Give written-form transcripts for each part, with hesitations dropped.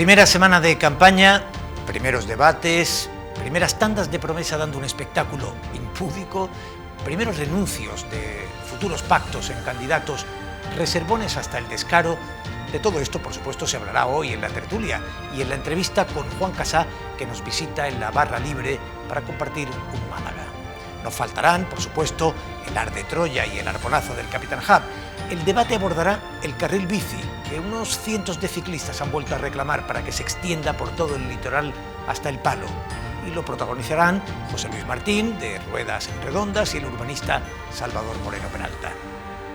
Primera semana de campaña, primeros debates, primeras tandas de promesa dando un espectáculo impúdico, primeros renuncios de futuros pactos en candidatos, reservones hasta el descaro. De todo esto, por supuesto, se hablará hoy en la tertulia y en la entrevista con Juan Casá, que nos visita en la Barra Libre para compartir un Málaga. No faltarán, por supuesto, el Ar de Troya y el arponazo del Capitán Hub. El debate abordará el carril bici, que unos cientos de ciclistas han vuelto a reclamar para que se extienda por todo el litoral hasta el Palo. Y lo protagonizarán José Luis Martín, de Ruedas Redondas, y el urbanista Salvador Moreno Peralta.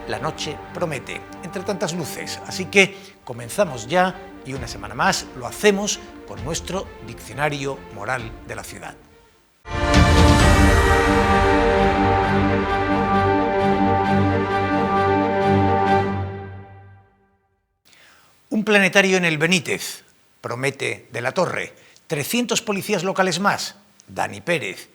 La noche promete, entre tantas luces, así que comenzamos ya y una semana más lo hacemos con nuestro Diccionario Moral de la Ciudad. Un planetario en el Benítez, promete De la Torre. 300 policías locales más, Dani Pérez.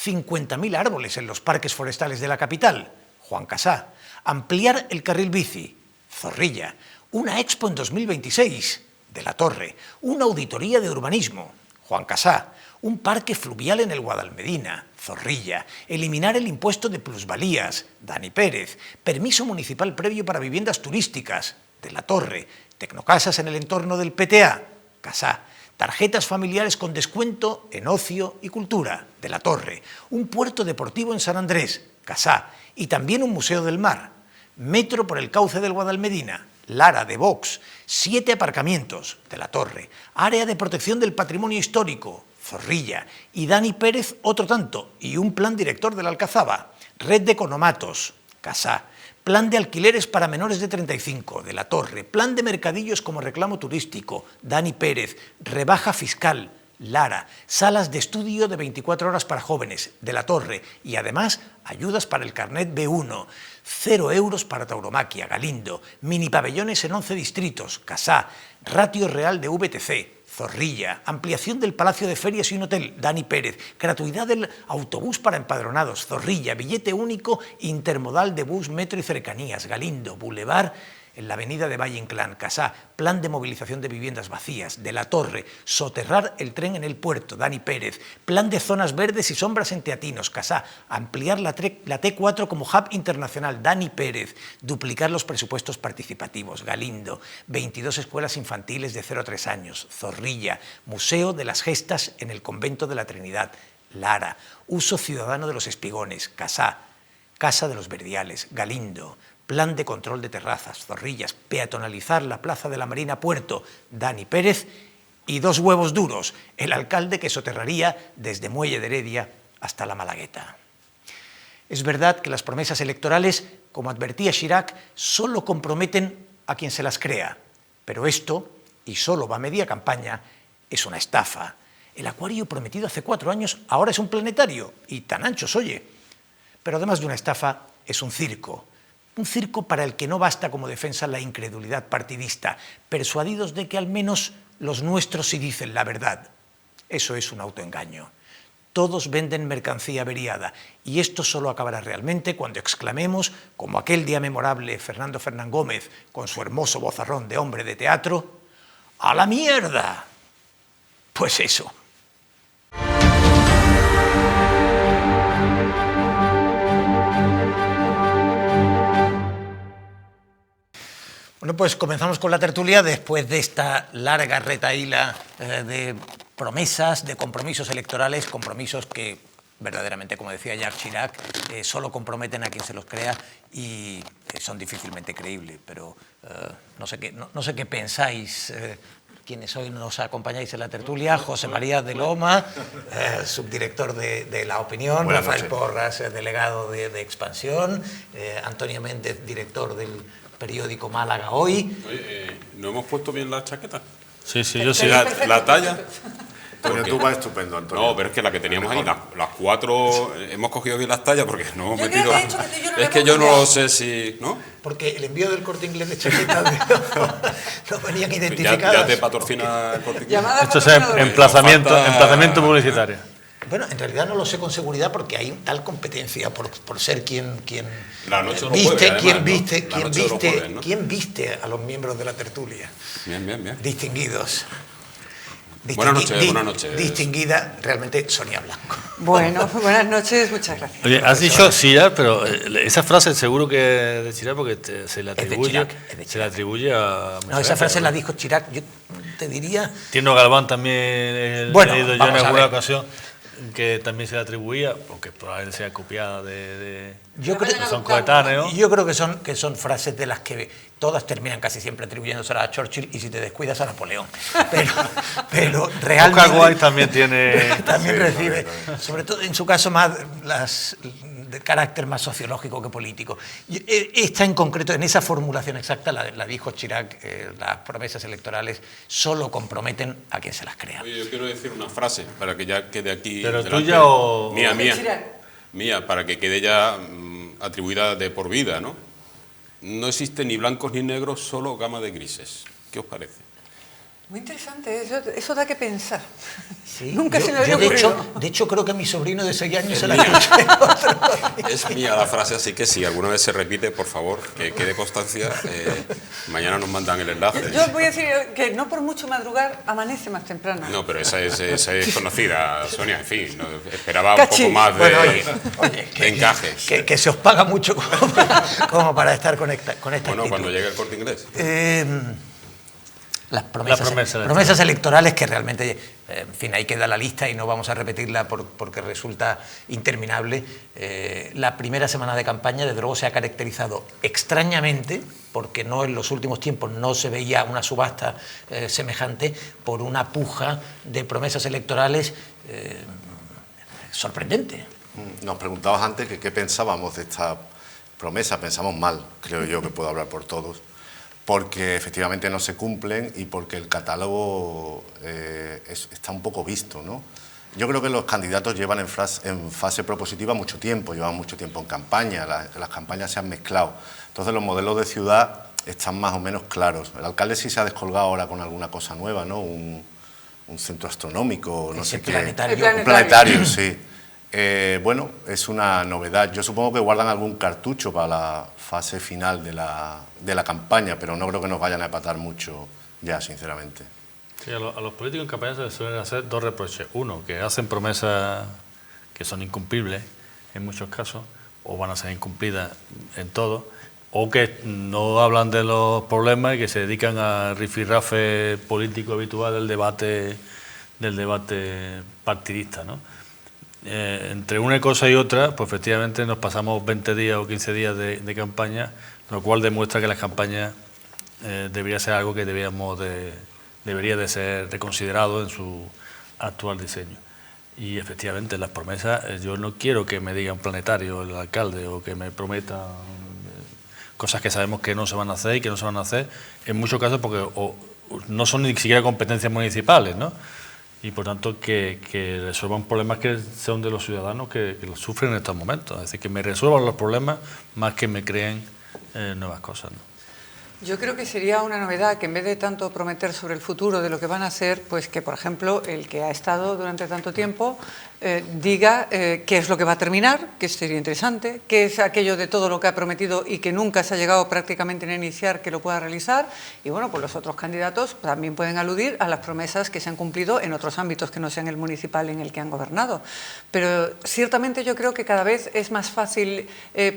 50.000 árboles en los parques forestales de la capital, Juan Casá. Ampliar el carril bici, Zorrilla. Una expo en 2026, De la Torre. Una auditoría de urbanismo, Juan Casá. Un parque fluvial en el Guadalmedina, Zorrilla. Eliminar el impuesto de plusvalías, Dani Pérez. Permiso municipal previo para viviendas turísticas, De la Torre. Tecnocasas en el entorno del PTA, Casá. Tarjetas familiares con descuento en ocio y cultura, De la Torre. Un puerto deportivo en San Andrés, Casá. Y también un museo del mar. Metro por el cauce del Guadalmedina, Lara, de Vox. 7 aparcamientos, De la Torre. Área de protección del patrimonio histórico, Zorrilla. Y Dani Pérez otro tanto. Y un plan director de la Alcazaba. Red de economatos, Casá. Plan de alquileres para menores de 35, De la Torre. Plan de mercadillos como reclamo turístico, Dani Pérez. Rebaja fiscal, Lara. Salas de estudio de 24 horas para jóvenes, De la Torre. Y además, ayudas para el carnet B1. 0 euros para tauromaquia, Galindo. Mini pabellones en 11 distritos, Casá. Ratio real de VTC, Zorrilla. Ampliación del Palacio de Ferias y un hotel, Dani Pérez. Gratuidad del autobús para empadronados, Zorrilla. Billete único intermodal de bus, metro y cercanías, Galindo. Boulevard en la avenida de Valle Inclán, Casá. Plan de movilización de viviendas vacías, De la Torre. Soterrar el tren en el puerto, Dani Pérez. Plan de zonas verdes y sombras en Teatinos, Casá. Ampliar la T4 como hub internacional, Dani Pérez. Duplicar los presupuestos participativos, Galindo. 22 escuelas infantiles de 0 a 3 años, Zorrilla. Museo de las Gestas en el Convento de la Trinidad, Lara. Uso ciudadano de los espigones, Casá. Casa de los Verdiales, Galindo. Plan de control de terrazas, Zorrillas. Peatonalizar la Plaza de la Marina Puerto, Dani Pérez. Y 2 huevos duros, el alcalde que soterraría desde Muelle de Heredia hasta la Malagueta. Es verdad que las promesas electorales, como advertía Chirac, solo comprometen a quien se las crea. Pero esto, y solo va a media campaña, es una estafa. El acuario prometido hace 4 años ahora es un planetario, y tan ancho se oye. Pero además de una estafa, es un circo. Un circo para el que no basta como defensa la incredulidad partidista, persuadidos de que al menos los nuestros sí dicen la verdad. Eso es un autoengaño. Todos venden mercancía averiada, y esto solo acabará realmente cuando exclamemos, como aquel día memorable Fernando Fernán Gómez, con su hermoso vozarrón de hombre de teatro: ¡a la mierda! Pues eso. Bueno, pues comenzamos con la tertulia después de esta larga retahíla de promesas, de compromisos electorales, compromisos que verdaderamente, como decía Jacques Chirac, solo comprometen a quien se los crea y son difícilmente creíbles. Pero no sé qué pensáis, quienes hoy nos acompañáis en la tertulia: José María de Loma, subdirector de La Opinión; Buenas Rafael noches. Porras, delegado de Expansión; Antonio Méndez, director del periódico Málaga Hoy. Oye, ¿no hemos puesto bien la chaqueta? Sí, yo sí. La talla. Antonio, tú vas estupendo, Antonio. No, pero es que la que teníamos ahí, las 4, hemos cogido bien las tallas porque no hemos Yo metido. creo que he hecho que yo no Es me que yo no pongo lo sé si. ¿No? Porque el envío del Corte Inglés de chaquetas no venían Ya identificadas. te patrocina el Corte Inglés. Llamada Esto es patrocinadora. emplazamiento publicitario. Bueno, en realidad no lo sé con seguridad porque hay tal competencia por ser quien La noche de los viste, jueves, quién además, viste, ¿no? La quién noche de los viste, jueves, ¿no? quién viste a los miembros de la tertulia Bien. distinguidos. Buenas noches. Distinguida realmente Sonia Blanco. Bueno, buenas noches, muchas gracias. Oye, has dicho Chirac, pero esa frase seguro que es de Chirac porque se le atribuye, se le atribuye a... No, esa frase la dijo Chirac, yo te diría... Tino Galván también he leído yo en alguna ocasión que también se le atribuía, aunque probablemente sea copiada Yo creo que son coetáneos. Yo creo que son frases de las que todas terminan casi siempre atribuyéndose a Churchill y si te descuidas a Napoleón. Pero realmente... Oscar Wilde también tiene... también recibe, sobre todo en su caso más las de carácter más sociológico que político. Esta en concreto, en esa formulación exacta, la dijo Chirac, las promesas electorales solo comprometen a quien se las crea. Oye, yo quiero decir una frase para que ya quede aquí... ¿Pero delante. tuya o...? Mía, para que quede ya atribuida de por vida, ¿no? No existen ni blancos ni negros, solo gama de grises. ¿Qué os parece? Muy interesante, eso da que pensar. Sí, Nunca se me había ocurrido. De hecho, creo que mi sobrino de 6 años se la escuché. Es mía la frase, así que si alguna vez se repite, por favor, que quede constancia. Mañana nos mandan el enlace. Yo voy a decir que no por mucho madrugar amanece más temprano. No, pero esa es conocida, Sonia, en fin. No, esperaba Cachis. un poco más de, Bueno, oye, de encaje. que se os paga mucho como para estar con esta Bueno, actitud. cuando llegue el Corte Inglés. Las promesas electorales que realmente, en fin, ahí queda la lista y no vamos a repetirla porque resulta interminable. La primera semana de campaña, desde luego, se ha caracterizado extrañamente, porque no en los últimos tiempos no se veía una subasta semejante, por una puja de promesas electorales sorprendente. Nos preguntabas antes que qué pensábamos de esta promesa. Pensamos mal, creo yo que puedo hablar por todos, porque efectivamente no se cumplen y porque el catálogo está un poco visto, ¿no? Yo creo que los candidatos llevan en fase propositiva mucho tiempo, llevan mucho tiempo en campaña, las campañas se han mezclado, entonces los modelos de ciudad están más o menos claros. El alcalde sí se ha descolgado ahora con alguna cosa nueva, ¿no? Un centro astronómico, no sé qué. Un planetario, sí. Bueno, es una novedad. Yo supongo que guardan algún cartucho para la fase final de la campaña, pero no creo que nos vayan a empatar mucho ya, sinceramente. Sí, a los políticos en campaña se les suelen hacer dos reproches. Uno, que hacen promesas que son incumplibles en muchos casos, o van a ser incumplidas en todo, o que no hablan de los problemas y que se dedican al rifirrafe político habitual del debate partidista, ¿no? Entre una cosa y otra, pues efectivamente nos pasamos 20 días o 15 días de campaña, lo cual demuestra que las campañas debería ser algo que debería de ser reconsiderado en su actual diseño. Y efectivamente las promesas, yo no quiero que me diga un planetario el alcalde o que me prometa cosas que sabemos que no se van a hacer y que no se van a hacer, en muchos casos porque no son ni siquiera competencias municipales, ¿no? Y por tanto que resuelvan problemas que son de los ciudadanos que los sufren en estos momentos. Es decir, que me resuelvan los problemas más que me creen nuevas cosas, ¿no? Yo creo que sería una novedad que en vez de tanto prometer sobre el futuro de lo que van a hacer, pues que, por ejemplo, el que ha estado durante tanto tiempo diga qué es lo que va a terminar, que sería interesante, qué es aquello de todo lo que ha prometido y que nunca se ha llegado prácticamente a iniciar que lo pueda realizar. Y bueno, pues los otros candidatos también pueden aludir a las promesas que se han cumplido en otros ámbitos que no sean el municipal en el que han gobernado. Pero ciertamente yo creo que cada vez es más fácil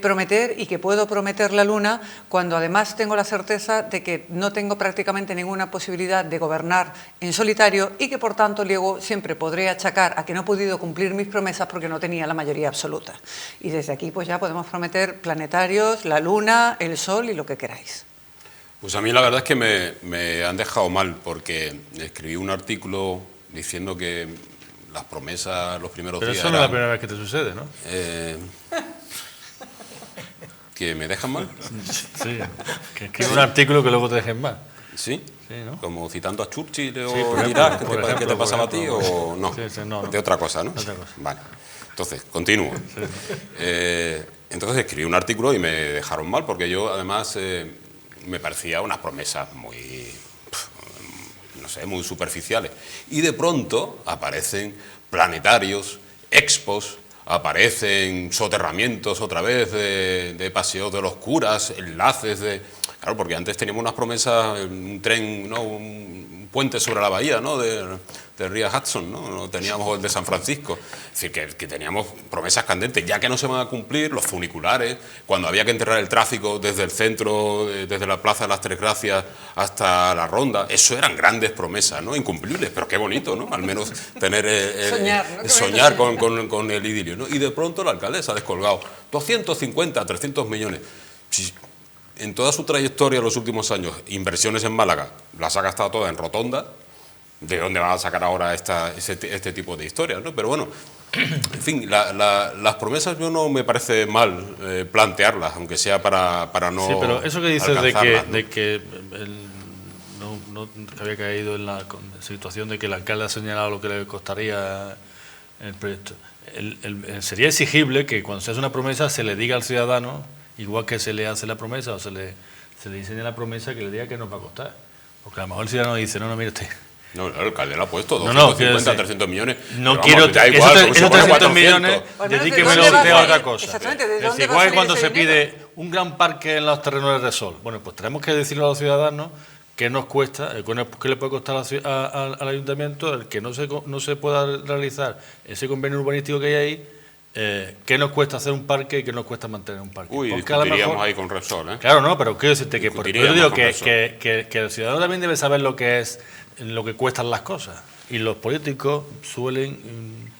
prometer y que puedo prometer la luna cuando además tengo la certeza de que no tengo prácticamente ninguna posibilidad de gobernar en solitario y que por tanto luego siempre podré achacar a que no he podido cumplir mis promesas porque no tenía la mayoría absoluta. Y desde aquí pues ya podemos prometer planetarios, la luna, el sol y lo que queráis. Pues a mí la verdad es que me han dejado mal porque escribí un artículo diciendo que las promesas los primeros días... Pero eso no es la primera vez que te sucede, ¿no? ¿Que me dejan mal? Sí, que escribe un artículo que luego te dejen mal. ¿Sí? Sí, ¿no? Como citando a Churchill o Sí, por ejemplo, Irak, ¿qué te por pasaba ejemplo, a ti o no? Sí, sí, no. De otra cosa, ¿no? De otra cosa. Vale. Entonces, continúo. Entonces escribí un artículo y me dejaron mal porque yo además me parecía unas promesas muy, no sé, muy superficiales. Y de pronto aparecen planetarios, expos, aparecen soterramientos otra vez de paseos de los curas, enlaces de... Claro, porque antes teníamos unas promesas, un tren, ¿no? un puente sobre la bahía, ¿no?, de Ría Hudson, ¿no? Teníamos el de San Francisco. Es decir, que teníamos promesas candentes, ya que no se van a cumplir los funiculares, cuando había que enterrar el tráfico desde el centro, desde la Plaza de las Tres Gracias hasta la Ronda. Eso eran grandes promesas, ¿no?, incumplibles, pero qué bonito, ¿no?, al menos tener soñar con el idilio, ¿no? Y de pronto la alcaldesa ha descolgado 250, 300 millones. En toda su trayectoria en los últimos años, inversiones en Málaga, las ha gastado todas en rotonda. ¿De dónde van a sacar ahora este tipo de historias, ¿no? Pero bueno, en fin, las promesas yo no me parece mal plantearlas, aunque sea para no. Sí, pero eso que dices de que no había caído en la situación de que el alcalde ha señalado lo que le costaría el proyecto. Sería exigible que cuando se hace una promesa se le diga al ciudadano, igual que se le hace la promesa o se le diseña la promesa, que le diga que nos va a costar. Porque a lo mejor el ciudadano dice, no, mire usted. No, el alcalde lo ha puesto, 250, 300 millones. No quiero, da igual, esos 300 millones, dedíquemelo usted a otra cosa. Exactamente, ¿de es dónde igual va a que cuando salir se ese dinero? pide un gran parque en los terrenos de Resol. Bueno, pues tenemos que decirle a los ciudadanos qué nos cuesta, qué le puede costar al ayuntamiento el que no se pueda realizar ese convenio urbanístico que hay ahí. ¿Qué nos cuesta hacer un parque y qué nos cuesta mantener un parque? Uy, porque a lo discutiríamos mejor, ahí con Repsol, ¿eh? Claro, no, pero quiero decirte que yo digo que el ciudadano también debe saber lo que cuestan las cosas. Y los políticos suelen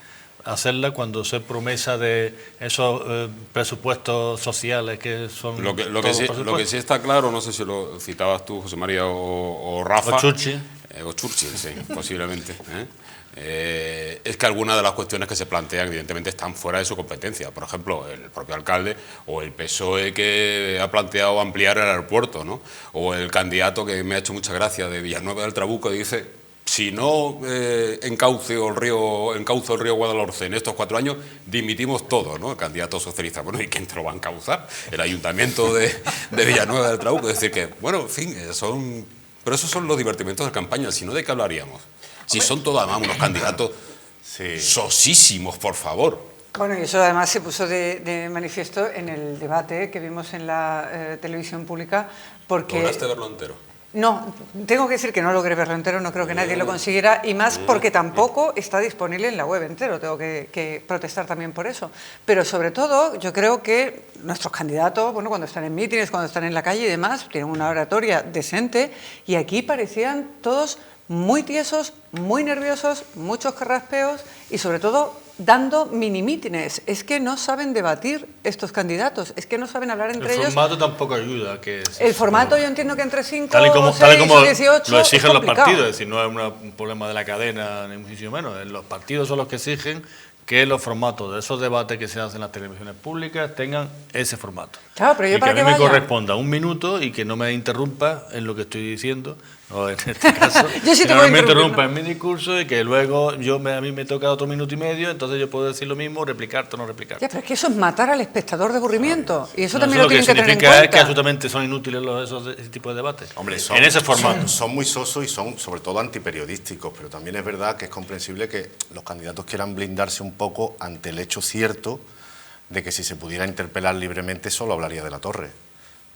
hacerla cuando se promesa de esos presupuestos sociales que son. Lo que sí está claro, no sé si lo citabas tú, José María, o Rafa. O Churchill. O Churchill, sí, posiblemente. Es que algunas de las cuestiones que se plantean, evidentemente, están fuera de su competencia. Por ejemplo, el propio alcalde o el PSOE que ha planteado ampliar el aeropuerto, ¿no? O el candidato que me ha hecho mucha gracia de Villanueva del Trabuco, dice: si no encauzo el río Guadalhorce en estos 4 años, dimitimos todo, ¿no? El candidato socialista. Bueno, ¿y quién te lo va a encauzar? El ayuntamiento de Villanueva del Trabuco. Es decir que, bueno, en fin, pero esos son los divertimentos de campaña, si no, ¿de qué hablaríamos? Si son todos además unos candidatos sosísimos, por favor. Bueno, y eso además se puso de manifiesto en el debate que vimos en la televisión pública, porque... ¿Lograste verlo entero? No, tengo que decir que no logré verlo entero, no creo que nadie lo consiguiera, y más porque tampoco está disponible en la web entero, tengo que protestar también por eso. Pero sobre todo, yo creo que nuestros candidatos, bueno, cuando están en mítines, cuando están en la calle y demás, tienen una oratoria decente, y aquí parecían todos muy tiesos, muy nerviosos, muchos carraspeos y sobre todo dando mini mítines. Es que no saben debatir estos candidatos, es que no saben hablar entre ellos. El formato tampoco ayuda. El formato yo entiendo que entre 5 tal y como 18 lo exigen es los complicado. partidos, es decir, no es un problema de la cadena ni muchísimo menos. Los partidos son los que exigen que los formatos de esos debates que se hacen en las televisiones públicas tengan ese formato. Claro, pero yo y para que a mí que me vaya... corresponda 1 minuto y que no me interrumpa en lo que estoy diciendo, no en este caso, Yo sí te que voy no a me interrumpir, interrumpa en mi discurso y que luego a mí me toca otro 1,5 minutos, entonces yo puedo decir lo mismo, replicarte o no replicarte. Ya, pero es que eso es matar al espectador de aburrimiento, y eso No, también lo tienen que tener en significa es que cuenta. absolutamente son inútiles ese tipo de debates. Hombre, en ese formato. Son muy sosos y son sobre todo antiperiodísticos, pero también es verdad que es comprensible que los candidatos quieran blindarse un poco ante el hecho cierto de que si se pudiera interpelar libremente solo hablaría de la Torre,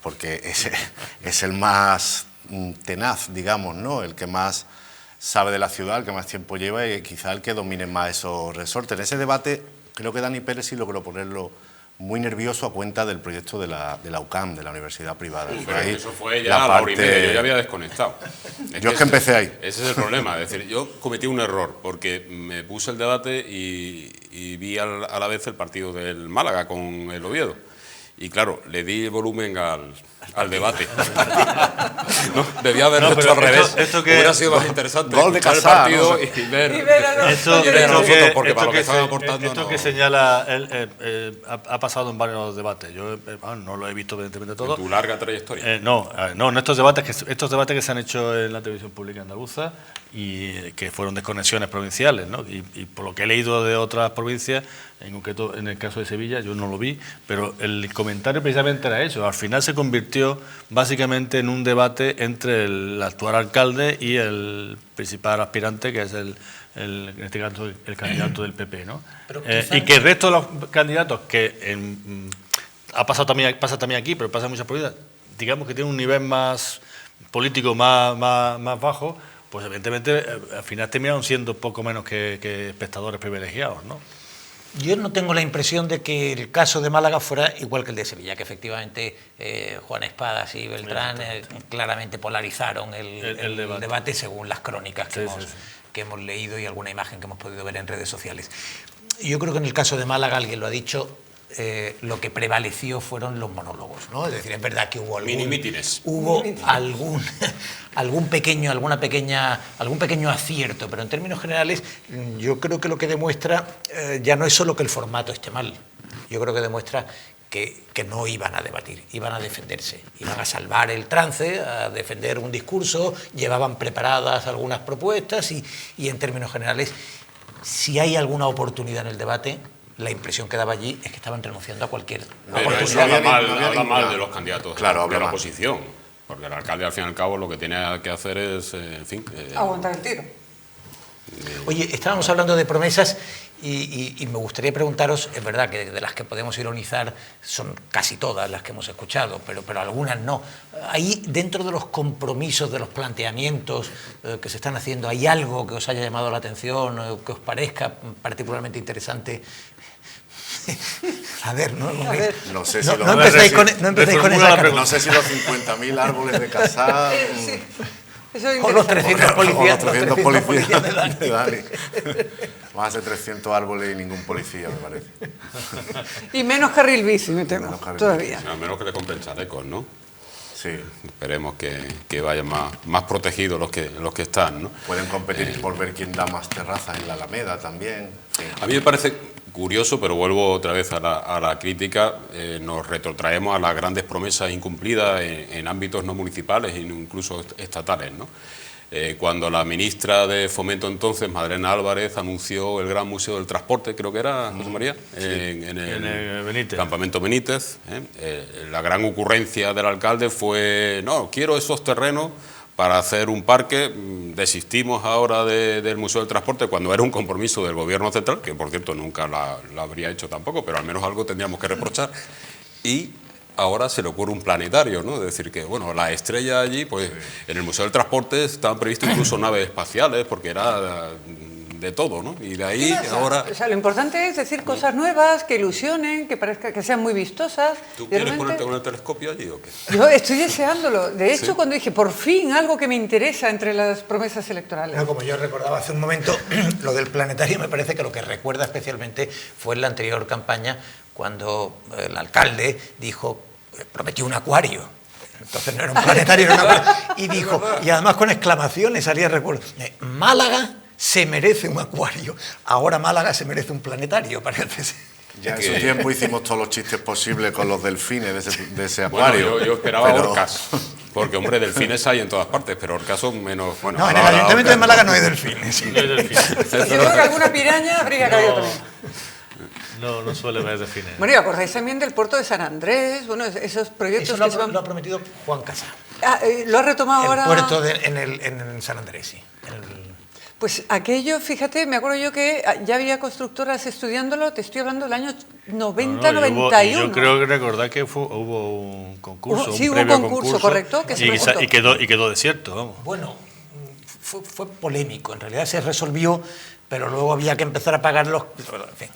porque es el más tenaz, digamos, ¿no? El que más sabe de la ciudad, el que más tiempo lleva y quizá el que domine más esos resortes. En ese debate creo que Dani Pérez sí logró ponerlo muy nervioso a cuenta del proyecto de la UCAM, de la universidad privada. Eso fue ya a la 1:30, yo ya había desconectado. Yo es que empecé ahí. Ese es el problema, es decir, yo cometí un error porque me puse el debate y vi a la vez el partido del Málaga con el Oviedo. Y claro, le di volumen al debate. No, debía haberlo hecho al revés. Hubiera sido más interesante Gol de escuchar Casá, el partido ¿no? y ver Esto nosotros, porque para lo que estaban aportando esto no. que señala ha pasado en varios debates. Yo no lo he visto evidentemente todo. En tu larga trayectoria. En estos debates que se han hecho en la televisión pública andaluza y que fueron desconexiones provinciales, ¿no? Y por lo que he leído de otras provincias, en concreto en el caso de Sevilla, yo no lo vi, pero el comentario precisamente era eso. Al final se convirtió básicamente en un debate entre el actual alcalde y el principal aspirante, que es en este caso el candidato del PP, ¿no? Y que el resto de los candidatos que pasa también aquí, pero pasa en muchas provincias, digamos que tiene un nivel más político más bajo, pues evidentemente al final terminaron siendo poco menos que espectadores privilegiados, ¿no? Yo no tengo la impresión de que el caso de Málaga fuera igual que el de Sevilla, que efectivamente Juan Espadas y Beltrán claramente polarizaron el debate según las crónicas que hemos leído y alguna imagen que hemos podido ver en redes sociales. Yo creo que en el caso de Málaga, alguien lo ha dicho, lo que prevaleció fueron los monólogos, ¿no? Es decir, es verdad que hubo algún pequeño acierto, pero en términos generales yo creo que lo que demuestra ya no es solo que el formato esté mal, yo creo que demuestra que no iban a debatir, iban a defenderse, iban a salvar el trance, a defender un discurso, llevaban preparadas algunas propuestas y en términos generales, si hay alguna oportunidad en el debate, la impresión que daba allí es que estaban renunciando a cualquier oportunidad. Eso habla mal de los candidatos de la oposición, porque el alcalde al fin y al cabo lo que tiene que hacer es, en fin... aguantar el tiro. Oye, estábamos hablando de promesas y me gustaría preguntaros, es verdad que de las que podemos ironizar son casi todas las que hemos escuchado, pero algunas no. Ahí, dentro de los compromisos, de los planteamientos que se están haciendo, ¿hay algo que os haya llamado la atención o que os parezca particularmente interesante? A ver, ¿no? No sé si no empecéis con esa cara. No sé si los 50.000 árboles de Casar... Sí. Eso es o los 300 policías, de Dani. Más de 300 árboles y ningún policía, me parece. Y menos carril bici, me temo, todavía. A menos que le compren chalecos, ¿no? Sí. Esperemos que vayan más protegidos los que están, ¿no? Pueden competir por ver quién da más terrazas en la Alameda también. Sí. A mí me parece curioso, pero vuelvo otra vez a la crítica, nos retrotraemos a las grandes promesas incumplidas en ámbitos no municipales e incluso estatales, ¿no? Cuando la ministra de Fomento entonces, Madalena Álvarez, anunció el Gran Museo del Transporte, creo que era, José María, en el Benítez. Campamento Benítez, la gran ocurrencia del alcalde fue, no, quiero esos terrenos para hacer un parque, desistimos ahora del Museo del Transporte cuando era un compromiso del Gobierno central, que por cierto nunca lo habría hecho tampoco, pero al menos algo tendríamos que reprochar, y ahora se le ocurre un planetario, ¿no? Es decir, que bueno, la estrella allí, pues en el Museo del Transporte estaban previstas incluso naves espaciales, porque era de todo, ¿no? Y de ahí ahora... O sea, lo importante es decir cosas nuevas, que ilusionen, que parezca que sean muy vistosas. ¿Tú quieres ponerte con el telescopio allí o qué? Yo estoy deseándolo. De hecho, cuando dije, por fin, algo que me interesa entre las promesas electorales. No, como yo recordaba hace un momento, lo del planetario me parece que lo que recuerda especialmente fue en la anterior campaña, cuando el alcalde dijo, prometió un acuario. Entonces no era un planetario, era un acuario. Y dijo, y además con exclamaciones, salía recuerdo, Málaga se merece un acuario, ahora Málaga se merece un planetario, parece ser. Ya en su tiempo hicimos todos los chistes posibles con los delfines de ese acuario. Bueno, yo esperaba orcas, porque hombre, delfines hay en todas partes, pero orcas son menos... Bueno, no, en el Ayuntamiento de Málaga no hay delfines. No hay delfines. Yo creo que alguna piraña habría caído también. No suele haber delfines. Bueno, y acordáis también del puerto de San Andrés, bueno, esos proyectos Eso que se van... lo ha prometido Juan Casado. ¿Lo ha retomado ahora? El puerto en San Andrés, sí. Pues aquello, fíjate, me acuerdo yo que ya había constructoras estudiándolo, te estoy hablando del año 90-91. Yo creo que recordar que hubo un concurso, sí, un hubo un previo concurso, correcto, que se y quedó desierto, vamos. Bueno, fue polémico, en realidad se resolvió, pero luego había que empezar a pagarlos. En fin,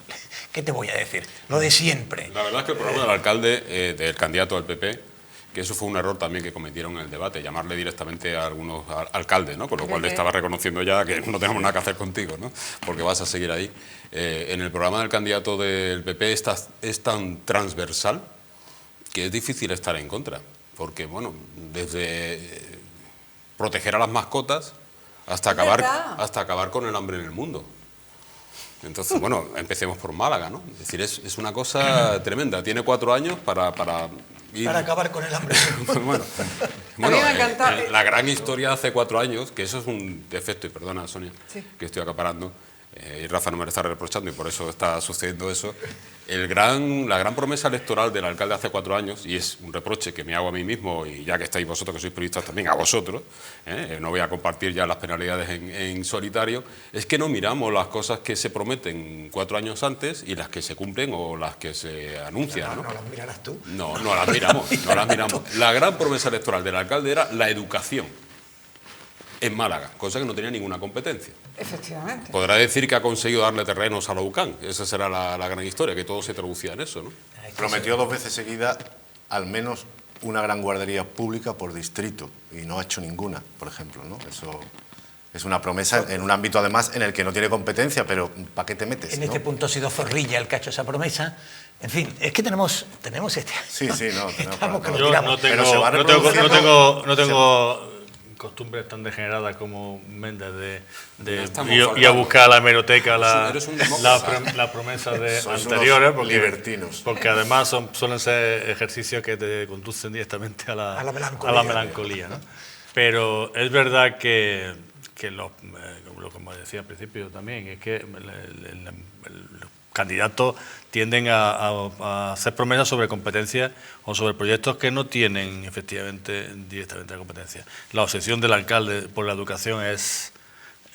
¿qué te voy a decir? Lo de siempre. La verdad es que el programa del alcalde, del candidato del PP, que eso fue un error también que cometieron en el debate, llamarle directamente a algunos alcaldes, ¿no? Con lo cual le estaba reconociendo ya que no tenemos nada que hacer contigo, ¿no? Porque vas a seguir ahí. En el programa del candidato del PP es tan transversal que es difícil estar en contra, porque, bueno, desde proteger a las mascotas hasta acabar con el hambre en el mundo. Entonces, bueno, empecemos por Málaga, ¿no? Es decir, es una cosa tremenda. Tiene 4 años para acabar con el hambre. Bueno, la gran historia hace 4 años, que eso es un defecto, y perdona, Sonia, que estoy acaparando, y Rafa no me lo está reprochando y por eso está sucediendo eso. La gran promesa electoral del alcalde hace 4 años, y es un reproche que me hago a mí mismo, y ya que estáis vosotros que sois periodistas también, a vosotros, no voy a compartir ya las penalidades en solitario, es que no miramos las cosas que se prometen 4 años antes y las que se cumplen o las que se anuncian. ¿No las mirarás tú? No las miramos, no las miramos. La gran promesa electoral del alcalde era la educación. en Málaga, cosa que no tenía ninguna competencia. Efectivamente. Podrá decir que ha conseguido darle terrenos a la UCAM, esa será la gran historia, que todo se traducía en eso, ¿no? Prometió 2 veces seguidas al menos una gran guardería pública por distrito y no ha hecho ninguna, por ejemplo, ¿no? Eso es una promesa en un ámbito además en el que no tiene competencia, pero ¿para qué te metes? En este punto ha sido Zorrilla el que ha hecho esa promesa. En fin, es que tenemos este... Sí, no, tenemos Estamos que lo Yo tiramos. Pero se va no tengo costumbres tan degeneradas como Méndez de estamos ir a faltando. buscar a la hemeroteca Eres un demócrata. las promesas Sois anteriores, unos libertinos. porque además suelen ser ejercicios que te conducen directamente a la melancolía, ¿no? Pero es verdad que como decía al principio también, es que los candidatos tienden a hacer promesas sobre competencias o sobre proyectos que no tienen efectivamente directamente la competencia. La obsesión del alcalde por la educación es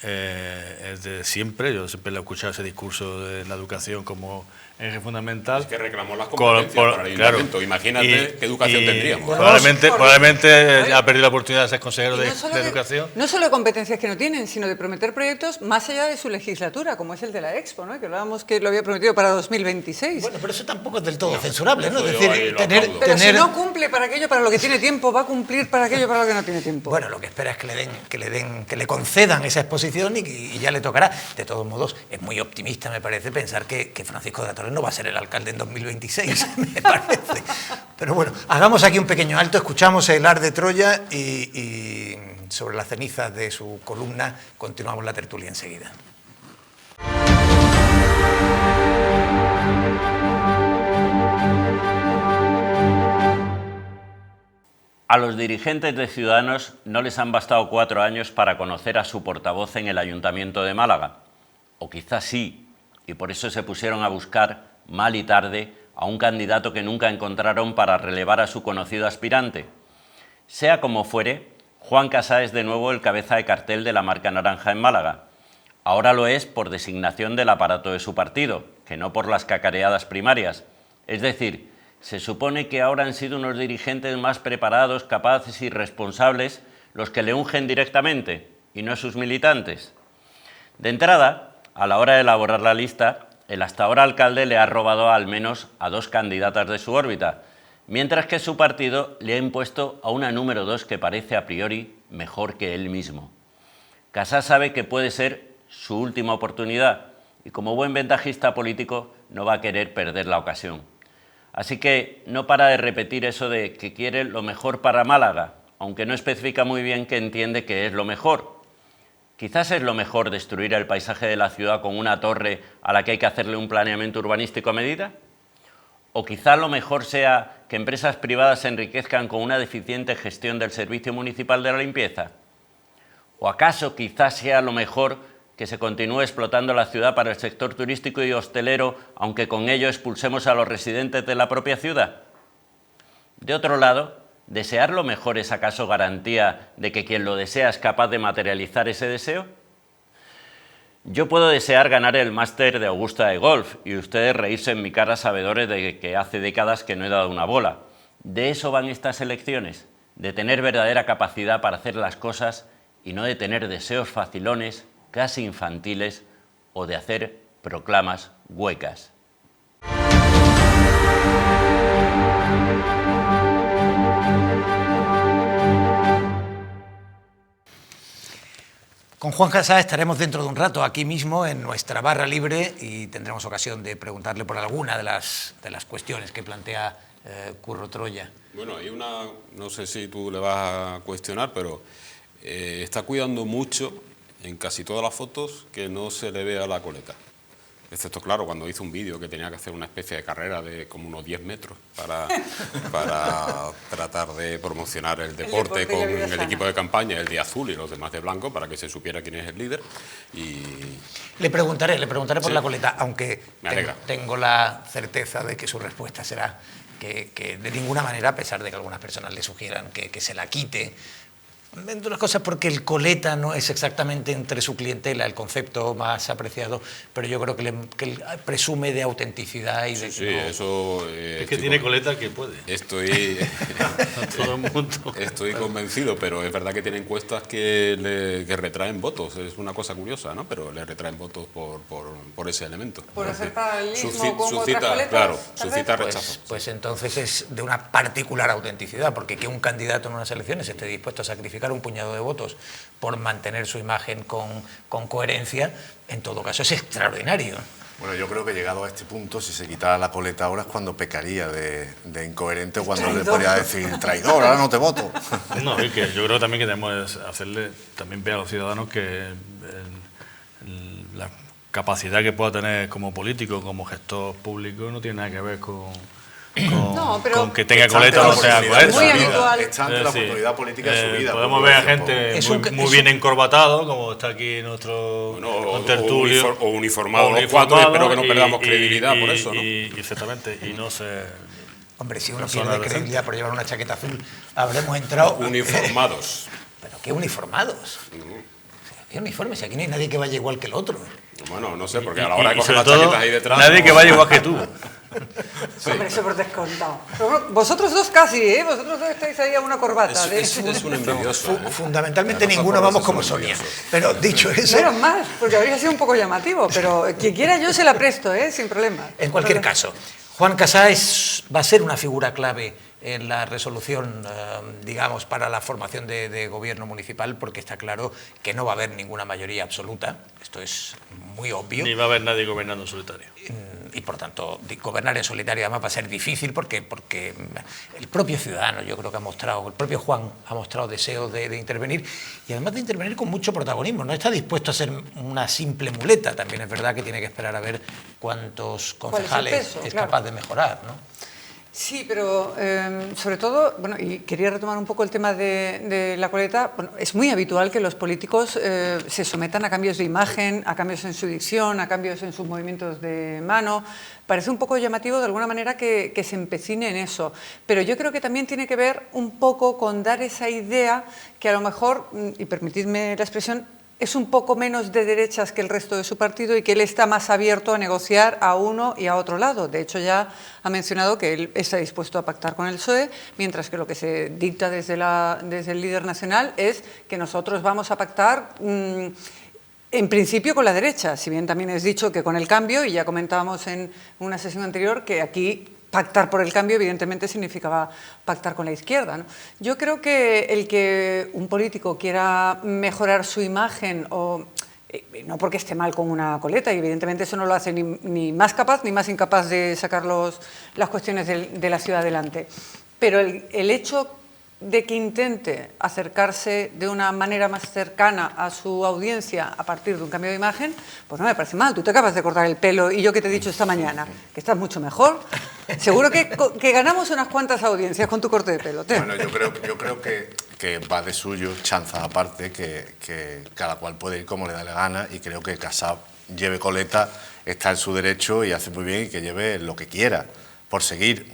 de siempre. Yo siempre le he escuchado ese discurso de la educación como eje fundamental. Es que reclamó las competencias para el ayuntamiento. Claro, imagínate qué educación tendríamos. Probablemente ha perdido la oportunidad de ser consejero de educación. No solo de competencias que no tienen, sino de prometer proyectos más allá de su legislatura, como es el de la Expo, ¿no? Que hablábamos que lo había prometido para 2026. Bueno, pero eso tampoco es del todo censurable, ¿no? Es yo ahí decir, lo tener... aplaudo. Pero si no cumple para aquello para lo que tiene tiempo, va a cumplir para aquello para lo que no tiene tiempo. Bueno, lo que espera es que le concedan esa exposición y ya le tocará. De todos modos, es muy optimista, me parece, pensar que Francisco de la Torre no va a ser el alcalde en 2026, me parece. Pero bueno, hagamos aquí un pequeño alto, escuchamos el Ar de Troya y sobre las cenizas de su columna continuamos la tertulia enseguida. A los dirigentes de Ciudadanos no les han bastado 4 años para conocer a su portavoz en el Ayuntamiento de Málaga. O quizás sí, y por eso se pusieron a buscar, mal y tarde, a un candidato que nunca encontraron para relevar a su conocido aspirante. Sea como fuere, Juan Casá es de nuevo el cabeza de cartel de la marca naranja en Málaga. Ahora lo es por designación del aparato de su partido, que no por las cacareadas primarias. Es decir, se supone que ahora han sido unos dirigentes más preparados, capaces y responsables los que le ungen directamente, y no sus militantes. De entrada, a la hora de elaborar la lista, el hasta ahora alcalde le ha robado al menos a 2 candidatas de su órbita, mientras que su partido le ha impuesto a una número 2 que parece a priori mejor que él mismo. Casá sabe que puede ser su última oportunidad y como buen ventajista político no va a querer perder la ocasión. Así que no para de repetir eso de que quiere lo mejor para Málaga, aunque no especifica muy bien qué entiende que es lo mejor. Quizás es lo mejor destruir el paisaje de la ciudad con una torre a la que hay que hacerle un planeamiento urbanístico a medida. O quizás lo mejor sea que empresas privadas se enriquezcan con una deficiente gestión del Servicio Municipal de la Limpieza. ¿O acaso quizás sea lo mejor que se continúe explotando la ciudad para el sector turístico y hostelero, aunque con ello expulsemos a los residentes de la propia ciudad? De otro lado, ¿desear lo mejor es acaso garantía de que quien lo desea es capaz de materializar ese deseo? Yo puedo desear ganar el máster de Augusta de golf y ustedes reírse en mi cara sabedores de que hace décadas que no he dado una bola. De eso van estas elecciones, de tener verdadera capacidad para hacer las cosas y no de tener deseos facilones, casi infantiles, o de hacer proclamas huecas. Con Juan Casá estaremos dentro de un rato aquí mismo en nuestra barra libre y tendremos ocasión de preguntarle por alguna de las cuestiones que plantea Curro Troya. Bueno, hay una, no sé si tú le vas a cuestionar, pero está cuidando mucho en casi todas las fotos que no se le vea la coleta. Excepto, claro, cuando hizo un vídeo que tenía que hacer una especie de carrera de como unos 10 metros para tratar de promocionar el deporte con el equipo de campaña, el de azul y los demás de blanco, para que se supiera quién es el líder. Y Le preguntaré por sí, la coleta, aunque me alegra. tengo la certeza de que su respuesta será que de ninguna manera, a pesar de que algunas personas le sugieran que se la quite, Entre otras cosas porque el coleta no es exactamente entre su clientela el concepto más apreciado, pero yo creo que él presume de autenticidad y de Sí, que no- eso... Es que tiene coleta que puede. Estoy... Todo el mundo. Estoy convencido, pero es verdad que tiene encuestas que retraen votos. Es una cosa curiosa, ¿no? Pero le retraen votos por ese elemento. Por hacer paralelismo con otras suscita, coletas, claro, tal suscita vez. rechazo. Pues entonces es de una particular autenticidad, porque que un candidato en unas elecciones esté dispuesto a sacrificar un puñado de votos por mantener su imagen con coherencia, en todo caso es extraordinario. Bueno, yo creo que llegado a este punto, si se quitara la coleta ahora es cuando pecaría de incoherente, o cuando le podría decir, traidor, ahora no te voto. No, y que yo creo también que debemos hacerle también ver a los ciudadanos que la capacidad que pueda tener como político, como gestor público, no tiene nada que ver con No, pero con que tenga Está ante coleta la o no sea oportunidad de coleta. Muy su vida, habitual. está ante la oportunidad política de su vida. Podemos por ver a decir poco. gente Es muy, un- bien encorbatado, como está aquí nuestro Bueno, contertulio. o uniformado los cuatro, y espero que no perdamos credibilidad por eso, ¿no? Exactamente, y no sé... Hombre, si uno Persona pierde decente. credibilidad por llevar una chaqueta azul, habremos entrado... Uniformados. ¿Pero qué uniformados? ¿Qué uniformes? Aquí no hay nadie que vaya igual que el otro. Bueno, no sé, porque a la hora de Y coger sobre las todo, chaquetas ahí detrás... nadie no- que vaya igual que tú. Hombre, eso por descontado. Pero bueno, vosotros dos casi, ¿eh? Vosotros dos estáis ahí a una corbata. Es un envidioso. ¿eh? Fundamentalmente Las ninguno cosas vamos son como Sonia. envidiosas. Pero dicho eso, Menos mal, porque habría sido un poco llamativo, pero quien quiera yo se la presto, ¿eh? Sin problema. en cualquier caso, Juan Casá va a ser una figura clave en la resolución, digamos, para la formación de gobierno municipal, porque está claro que no va a haber ninguna mayoría absoluta. Esto es muy obvio. Ni va a haber nadie gobernando en solitario. Y por tanto gobernar en solitario además va a ser difícil porque el propio ciudadano, yo creo que ha mostrado, el propio Juan ha mostrado deseo de intervenir, y además de intervenir con mucho protagonismo. No está dispuesto a ser una simple muleta. También es verdad que tiene que esperar a ver cuántos concejales peso? es Claro. capaz de mejorar, ¿no? Sí, pero sobre todo, bueno, y quería retomar un poco el tema de la coleta. Bueno, es muy habitual que los políticos se sometan a cambios de imagen, a cambios en su dicción, a cambios en sus movimientos de mano. Parece un poco llamativo de alguna manera que se empecine en eso, pero yo creo que también tiene que ver un poco con dar esa idea que a lo mejor, y permitidme la expresión, es un poco menos de derechas que el resto de su partido y que él está más abierto a negociar a uno y a otro lado. De hecho, ya ha mencionado que él está dispuesto a pactar con el PSOE, mientras que lo que se dicta desde el líder nacional es que nosotros vamos a pactar en principio con la derecha, si bien también es dicho que con el cambio, y ya comentábamos en una sesión anterior que aquí pactar por el cambio evidentemente significaba pactar con la izquierda, ¿no? Yo creo que el que un político quiera mejorar su imagen, o no porque esté mal con una coleta, y evidentemente eso no lo hace ni más capaz ni más incapaz de sacar las cuestiones de la ciudad adelante, pero el hecho de que intente acercarse de una manera más cercana a su audiencia a partir de un cambio de imagen, pues no me parece mal. Tú te acabas de cortar el pelo y yo que te he dicho esta mañana que estás mucho mejor. Seguro que ganamos unas cuantas audiencias con tu corte de pelo. Bueno, yo creo que va de suyo, chanzas aparte, que cada cual puede ir como le da la gana, y creo que Casado lleve coleta, está en su derecho y hace muy bien, y que lleve lo que quiera. Por seguir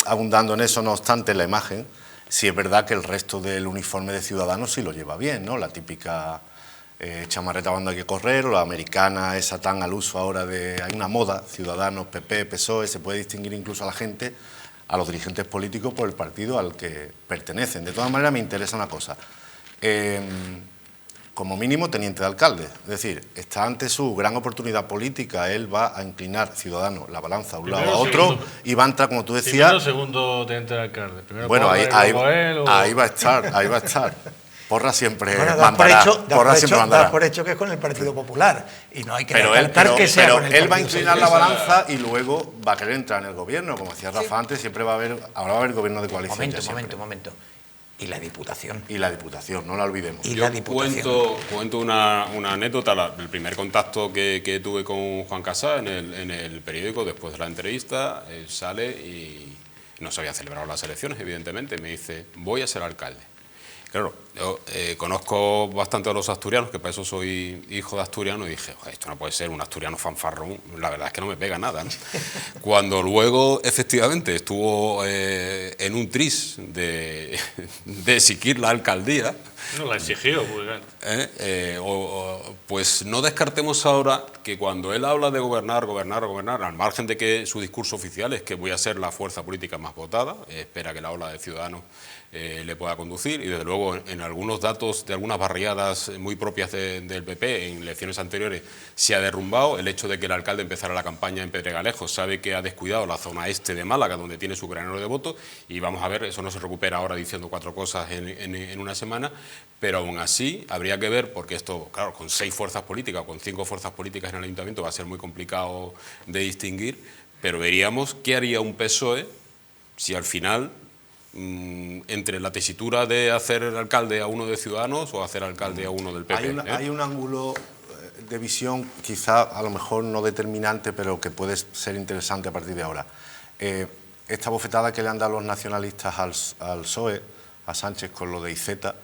abundando en eso, no obstante, la imagen, sí es verdad que el resto del uniforme de Ciudadanos sí lo lleva bien, ¿no? La típica chamarreta banda hay que correr, o la americana esa tan al uso ahora hay una moda, Ciudadanos, PP, PSOE, se puede distinguir incluso a la gente, a los dirigentes políticos por el partido al que pertenecen. De todas maneras me interesa una cosa, como mínimo teniente de alcalde, es decir, está ante su gran oportunidad política, él va a inclinar Ciudadanos la balanza a un lado Primero, a otro, segundo. y va a entrar, como tú decías... Primero, segundo teniente de alcalde. Primero Bueno, Porra y ahí luego él, o- va a estar. Porra siempre Bueno, das por mandará. hecho, Porra siempre mandará. por hecho que es con el Partido Popular, y no hay que Pero él, descartar que sea con el él va a Partido inclinar la Socialista. balanza y luego va a querer entrar en el gobierno. Como decía Rafa antes, siempre ahora va a haber gobierno de coalición. ya siempre. Momento. Y la Diputación. Y la Diputación, no la olvidemos. Y Yo la Diputación. cuento una anécdota, el primer contacto que tuve con Juan Casá en el periódico después de la entrevista, él sale y no se habían celebrado las elecciones, evidentemente, me dice, voy a ser alcalde. Claro, Yo conozco bastante a los asturianos, que para eso soy hijo de asturiano, y dije, esto no puede ser un asturiano fanfarrón, la verdad es que no me pega nada, ¿no? Cuando luego, efectivamente, estuvo en un tris de exigir la alcaldía... No la exigió, pues no descartemos ahora que cuando él habla de gobernar, al margen de que su discurso oficial es que voy a ser la fuerza política más votada, espera que la ola de Ciudadanos le pueda conducir, y desde luego en algunos datos de algunas barriadas muy propias del PP en elecciones anteriores se ha derrumbado. El hecho de que el alcalde empezara la campaña en Pedregalejo, sabe que ha descuidado la zona este de Málaga, donde tiene su granero de votos, y vamos a ver, eso no se recupera ahora diciendo 4 cosas en una semana, pero aún así habría que ver, porque esto, claro, con 6 fuerzas políticas o con 5 fuerzas políticas en el ayuntamiento va a ser muy complicado de distinguir, pero veríamos qué haría un PSOE si al final, entre la tesitura de hacer alcalde a uno de Ciudadanos o hacer alcalde a uno del PP. Hay un ángulo de visión, quizá a lo mejor no determinante, pero que puede ser interesante a partir de ahora. Esta bofetada que le han dado los nacionalistas al PSOE, a Sánchez con lo de Iceta,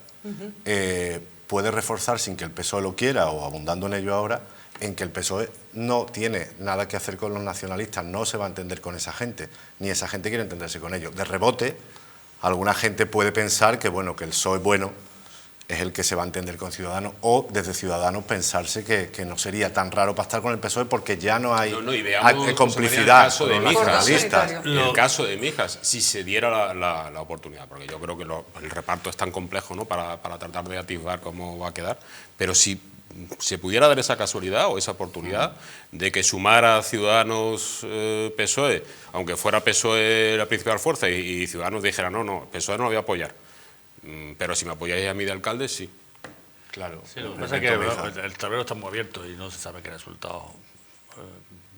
puede reforzar, sin que el PSOE lo quiera o abundando en ello ahora, en que el PSOE no tiene nada que hacer con los nacionalistas, no se va a entender con esa gente, ni esa gente quiere entenderse con ellos. De rebote, alguna gente puede pensar que, bueno, que el PSOE bueno es el que se va a entender con Ciudadanos, o desde Ciudadanos pensarse que no sería tan raro pactar con el PSOE porque ya no hay complicidad con los nacionalistas. El caso de Mijas, si se diera la oportunidad, porque yo creo que el reparto es tan complejo, ¿no?, para tratar de atisbar cómo va a quedar, pero si se pudiera dar esa casualidad o esa oportunidad de que sumara Ciudadanos PSOE, aunque fuera PSOE la principal fuerza y Ciudadanos dijera no, PSOE no lo voy a apoyar, pero si me apoyáis a mí de alcalde, sí. Claro. Sí, lo que pasa es que el tablero está muy abierto y no se sabe qué resultados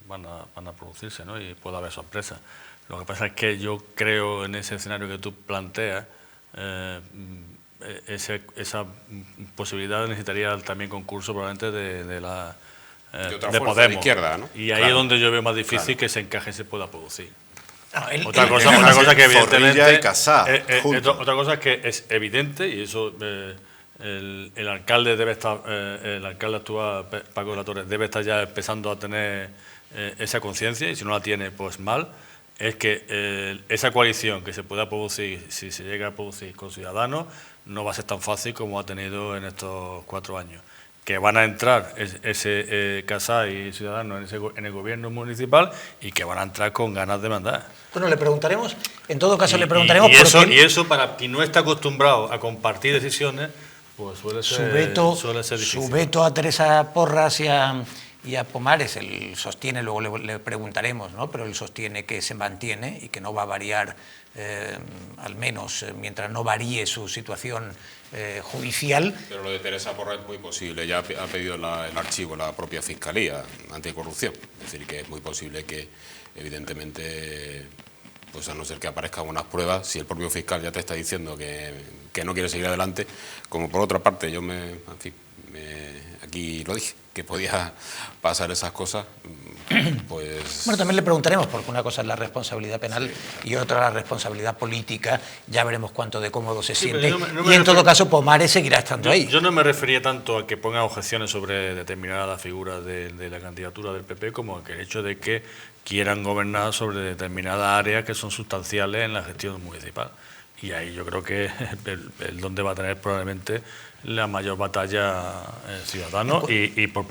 van a producirse, ¿no? Y puede haber sorpresas. Lo que pasa es que yo creo en ese escenario que tú planteas, esa posibilidad necesitaría también concurso probablemente de Podemos, de izquierda, ¿no? Y ahí es donde yo veo más difícil que ese encaje se pueda producir. No, otra cosa que evidentemente otra cosa es que es evidente, y eso el alcalde debe estar, el alcalde actual, Paco de la Torre, debe estar ya empezando a tener esa conciencia, y si no la tiene, pues mal. Es que esa coalición que se pueda producir, si se llega a producir con Ciudadanos, no va a ser tan fácil como ha tenido en estos 4 años. Que van a entrar ese Casá y Ciudadanos en el gobierno municipal, y que van a entrar con ganas de mandar. Bueno, le preguntaremos, en todo caso le preguntaremos... Y eso para quien no está acostumbrado a compartir decisiones, pues suele ser difícil. Su veto a Teresa Porras y a Pomares, él sostiene, luego le preguntaremos, ¿no?, pero él sostiene que se mantiene y que no va a variar, al menos mientras no varíe su situación judicial. Pero lo de Teresa Porras es muy posible, ya ha pedido el archivo la propia Fiscalía Anticorrupción, es decir, que es muy posible que, evidentemente, pues a no ser que aparezcan unas pruebas, si el propio fiscal ya te está diciendo que no quiere seguir adelante, como por otra parte yo aquí lo dije, que podía pasar esas cosas, pues... Bueno, también le preguntaremos, porque una cosa es la responsabilidad penal y otra la responsabilidad política. Ya veremos cuánto de cómodo se siente. Y en todo caso, Pomares seguirá estando ahí. Yo no me refería tanto a que pongan objeciones sobre determinadas figuras de la candidatura del PP, como a que el hecho de que quieran gobernar sobre determinadas áreas que son sustanciales en la gestión municipal. Y ahí yo creo que es donde va a tener probablemente la mayor batalla Ciudadanos y por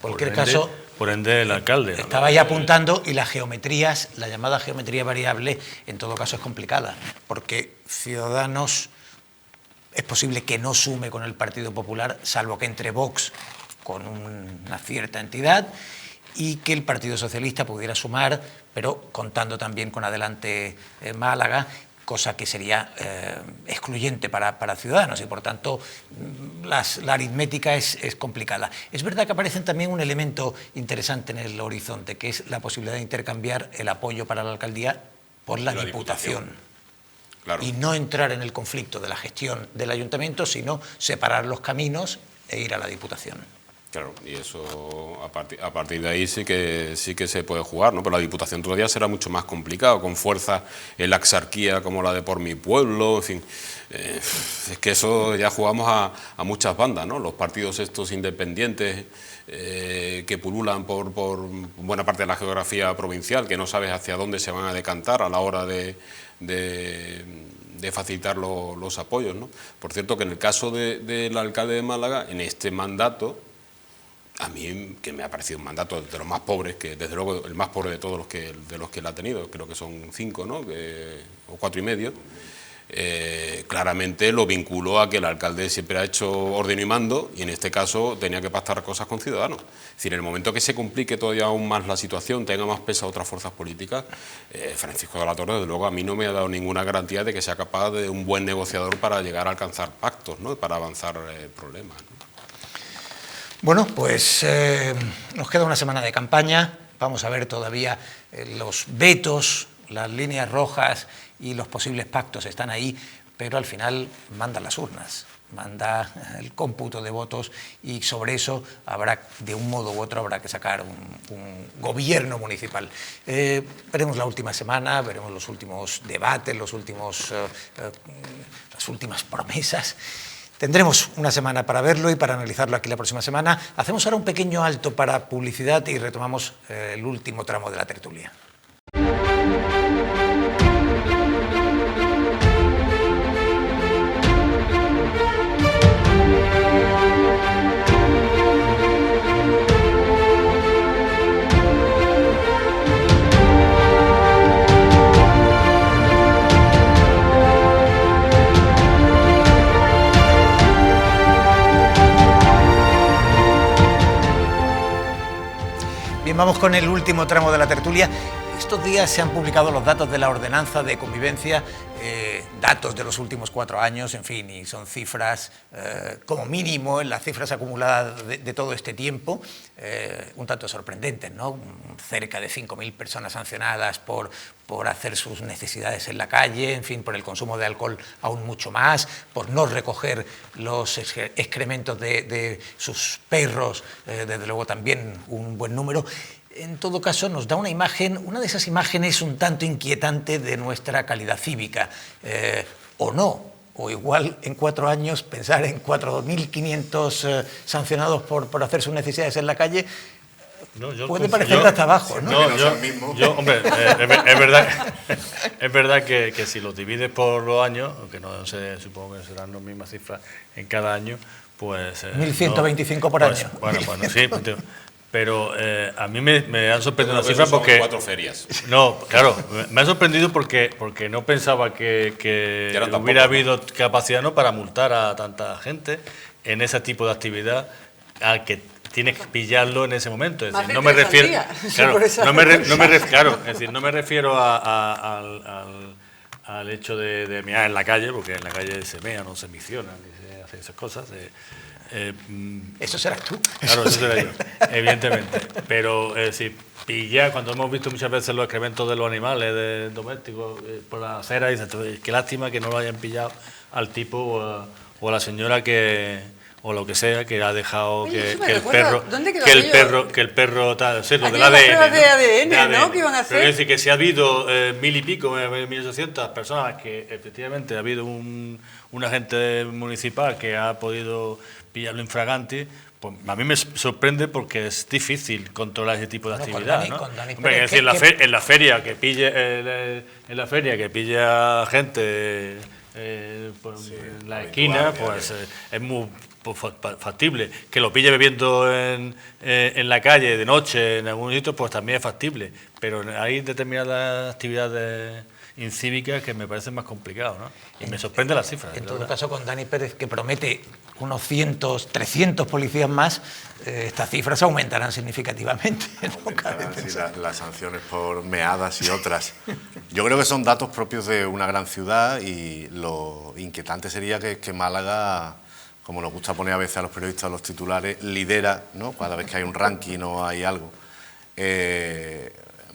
cualquier caso, por ende el alcalde. Estaba ahí apuntando, y las geometrías, la llamada geometría variable, en todo caso es complicada, porque Ciudadanos es posible que no sume con el Partido Popular, salvo que entre Vox con una cierta entidad, y que el Partido Socialista pudiera sumar, pero contando también con Adelante Málaga, cosa que sería excluyente para Ciudadanos, y por tanto la aritmética es complicada. Es verdad que aparece también un elemento interesante en el horizonte, que es la posibilidad de intercambiar el apoyo para la alcaldía por la Diputación. Claro. Y no entrar en el conflicto de la gestión del ayuntamiento, sino separar los caminos e ir a la Diputación. Claro, y eso a partir de ahí sí que se puede jugar, ¿no? Pero la Diputación todavía será mucho más complicado, con fuerzas en la exarquía como la de Por Mi Pueblo, en fin. Es que eso ya jugamos a muchas bandas, ¿no? Los partidos estos independientes que pululan por buena parte de la geografía provincial, que no sabes hacia dónde se van a decantar a la hora de facilitar los apoyos, ¿no? Por cierto, que en el caso del alcalde de Málaga, en este mandato, a mí, que me ha parecido un mandato de los más pobres, que desde luego el más pobre de todos los que él ha tenido, creo que son 5, ¿no? O 4 y medio, claramente lo vinculó a que el alcalde siempre ha hecho orden y mando, y en este caso tenía que pactar cosas con ciudadanos. Es decir, en el momento que se complique todavía aún más la situación, tenga más peso a otras fuerzas políticas, Francisco de la Torre, desde luego, a mí no me ha dado ninguna garantía de que sea capaz de un buen negociador para llegar a alcanzar pactos, ¿no? Para avanzar problemas, ¿no? Bueno, pues nos queda una semana de campaña, vamos a ver todavía los vetos, las líneas rojas y los posibles pactos están ahí, pero al final mandan las urnas, manda el cómputo de votos, y sobre eso habrá, de un modo u otro, habrá que sacar un gobierno municipal. Veremos la última semana, veremos los últimos debates, las últimas promesas. Tendremos una semana para verlo y para analizarlo aquí la próxima semana. Hacemos ahora un pequeño alto para publicidad y retomamos el último tramo de la tertulia. Bien, vamos con el último tramo de la tertulia. Estos días se han publicado los datos de la ordenanza de convivencia, datos de los últimos 4 años, en fin, y son cifras, como mínimo, en las cifras acumuladas de todo este tiempo, un tanto sorprendentes, ¿no? Cerca de 5.000 personas sancionadas por hacer sus necesidades en la calle, en fin, por el consumo de alcohol aún mucho más, por no recoger los excrementos de sus perros, desde luego también un buen número. En todo caso, nos da una imagen, una de esas imágenes un tanto inquietante de nuestra calidad cívica, o no, o igual en 4 años pensar en 4.500 sancionados por hacer sus necesidades en la calle, puede parecer hasta abajo, ¿no? Hombre, es verdad que si los divides por los años, aunque no sé, supongo que serán las mismas cifras en cada año, pues... 1.125 por año. Bueno, sí, pero a mí me han sorprendido las cifras son porque... 4 ferias. No, claro, me ha sorprendido porque no pensaba que hubiera habido capacidad, ¿no?, para multar a tanta gente en ese tipo de actividad al que tienes que pillarlo en ese momento. Es decir, no me refiero... Claro, es decir, no me refiero al hecho de mear en la calle, porque en la calle se mea, no se micciona, ni se hacen esas cosas. Eso serás tú. Claro, eso será yo, evidentemente. Pero si pillar, cuando hemos visto muchas veces los excrementos de los animales domésticos por la acera, dices, qué lástima que no lo hayan pillado al tipo o a la señora o lo que sea, que ha dejado que el perro tal, sí, lo del ADN, ¿no? ¿Qué iban a hacer? Pero es decir, que si ha habido 1.000 y pico, 1.800 personas, que efectivamente ha habido un agente municipal que ha podido pillarlo infraganti, pues a mí me sorprende porque es difícil controlar ese tipo de actividad, ¿no? Hombre, es decir, en la feria que pille a gente en la esquina, pues es muy factible. Que lo pille bebiendo en la calle de noche en algún sitio, pues también es factible. Pero hay determinadas actividades incívicas que me parecen más complicadas, ¿no? Y me sorprende las cifras. En todo caso, con Dani Pérez, que promete unos 300 policías más, estas cifras aumentarán significativamente. Las sanciones por meadas y otras. Yo creo que son datos propios de una gran ciudad, y lo inquietante sería que Málaga, como nos gusta poner a veces a los periodistas los titulares, lidera, ¿no?, cada vez que hay un ranking o hay algo.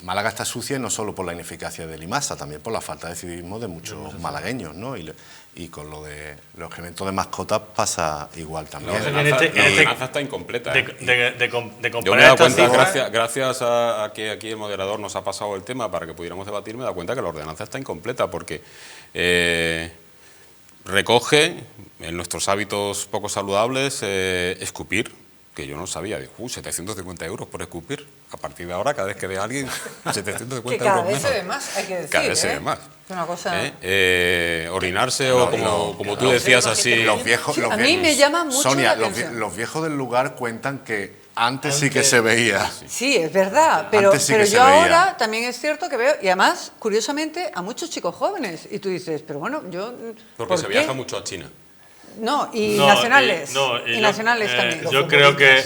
Málaga está sucia no solo por la ineficacia del IMASA, también por la falta de civismo de muchos malagueños, ¿no? Y con lo de los eventos de mascotas pasa igual también. La ordenanza está incompleta. De Yo me he comparar dado estas cuenta, cifras, gracias a que aquí el moderador nos ha pasado el tema para que pudiéramos debatir, me he dado cuenta que la ordenanza está incompleta porque recoge en nuestros hábitos poco saludables escupir, que yo no sabía. Digo, 750 euros por escupir. A partir de ahora, cada vez que ve a alguien, 750 Que cada euros vez menos. se ve más, hay que decir. Cada vez se ve más. Es una cosa... Orinarse o como tú decías así... Los viejos, Sí, los a mí viejos- me llama mucho Sonia, la atención. los viejos del lugar cuentan que antes sí que se veía. Sí, es verdad, pero, Antes sí pero que se yo veía. ahora también es cierto que veo, y además, curiosamente, a muchos chicos jóvenes, y tú dices, pero bueno, yo... Porque ¿por se qué? viaja mucho a China. No, y no, nacionales, y y nacionales también. Yo creo que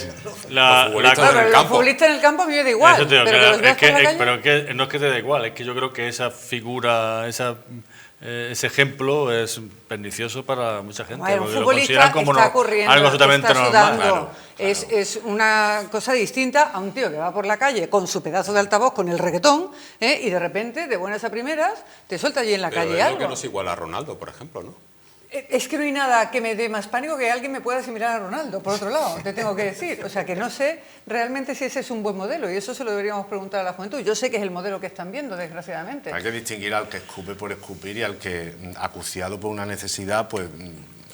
la futbolistas Claro, en el pero los campo. futbolistas en el campo a mí me da igual, Eso te digo, pero que los veas por la calle... pero es que no es que te da igual, es que yo creo que esa figura, ese ejemplo es pernicioso para mucha gente, Bueno, un porque lo futbolista consideran como está corriendo, algo absolutamente está normal. sudando. Claro, Es una cosa distinta a un tío que va por la calle con su pedazo de altavoz, con el reggaetón, y de repente, de buenas a primeras, te suelta allí en la Pero calle es lo algo. que nos iguala a Ronaldo, por ejemplo, ¿no? Es que no hay nada que me dé más pánico que alguien me pueda asimilar a Ronaldo, por otro lado, te tengo que decir. O sea, que no sé realmente si ese es un buen modelo, y eso se lo deberíamos preguntar a la juventud. Yo sé que es el modelo que están viendo, desgraciadamente. Hay que distinguir al que escupe por escupir y al que, acuciado por una necesidad, pues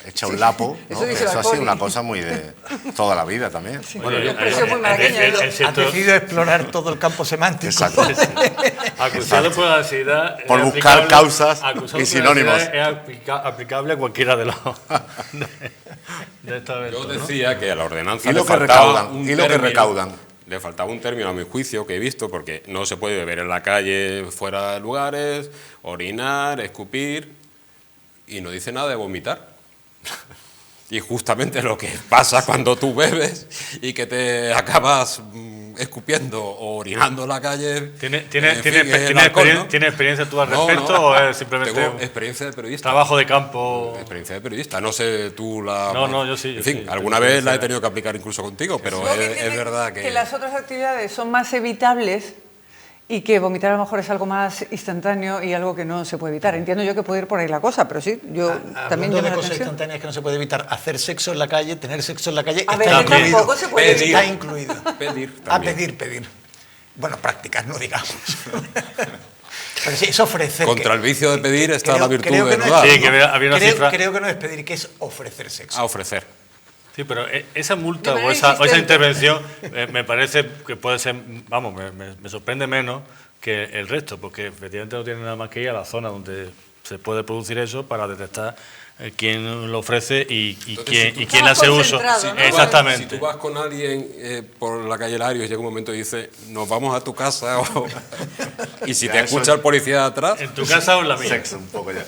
echa un lapo, ¿no? eso dice Eso ha Baconi. sido una cosa muy de toda la vida también. Bueno, Una expresión muy malagueña, ¿no? el Ha sector- decidido explorar todo el campo semántico. Exacto. acusado por la ansiedad Por es buscar aplicable- causas acusado y por la sinónimos. ansiedad es aplicable a cualquiera de los de esta vez, Yo ¿no? decía que a la ordenanza Y le lo que faltaba recaudan, un y lo que término- recaudan. Le faltaba un término a mi juicio que he visto, porque no se puede beber en la calle fuera de lugares, orinar, escupir, y no dice nada de vomitar. Y justamente lo que pasa cuando tú bebes y que te acabas escupiendo o orinando en la calle. ¿Tienes experiencia tú al respecto o es simplemente tengo un experiencia de periodista. trabajo de campo? Experiencia de periodista, no sé tú la... No, yo sí, yo En fin, sí, alguna tengo vez la he experiencia. tenido que aplicar incluso contigo, pero Supongo que es tiene verdad que... las otras actividades son más evitables y que vomitar a lo mejor es algo más instantáneo y algo que no se puede evitar. Entiendo yo que puede ir por ahí la cosa, pero sí, yo también Hablando llama de la cosas atención. instantáneas que no se puede evitar, hacer sexo en la calle, tener sexo en la calle, A está veces incluido. tampoco se puede Pedir. Está incluido. Pedir A también. pedir. Bueno, prácticas, no digamos. Pero sí, es ofrecer. Contra el vicio de pedir está la virtud creo de que no es- dar, Sí, ¿no? que había una cifra. Creo que no es pedir, que es ofrecer sexo. A ofrecer. Sí, pero esa multa De manera o esa insistente. intervención me parece que puede ser, vamos, me sorprende menos que el resto, porque efectivamente no tiene nada más que ir a la zona donde se puede producir eso para detectar quién lo ofrece y Entonces, si tú- quién hace uso. Concentrado, Si ¿no? tú vas- Exactamente. Si tú vas con alguien por la calle Larios y llega un momento y dice, nos vamos a tu casa, y si Ya, te eso escucha es- el policía de atrás, En tu casa o en la mía. Sexo un poco ya.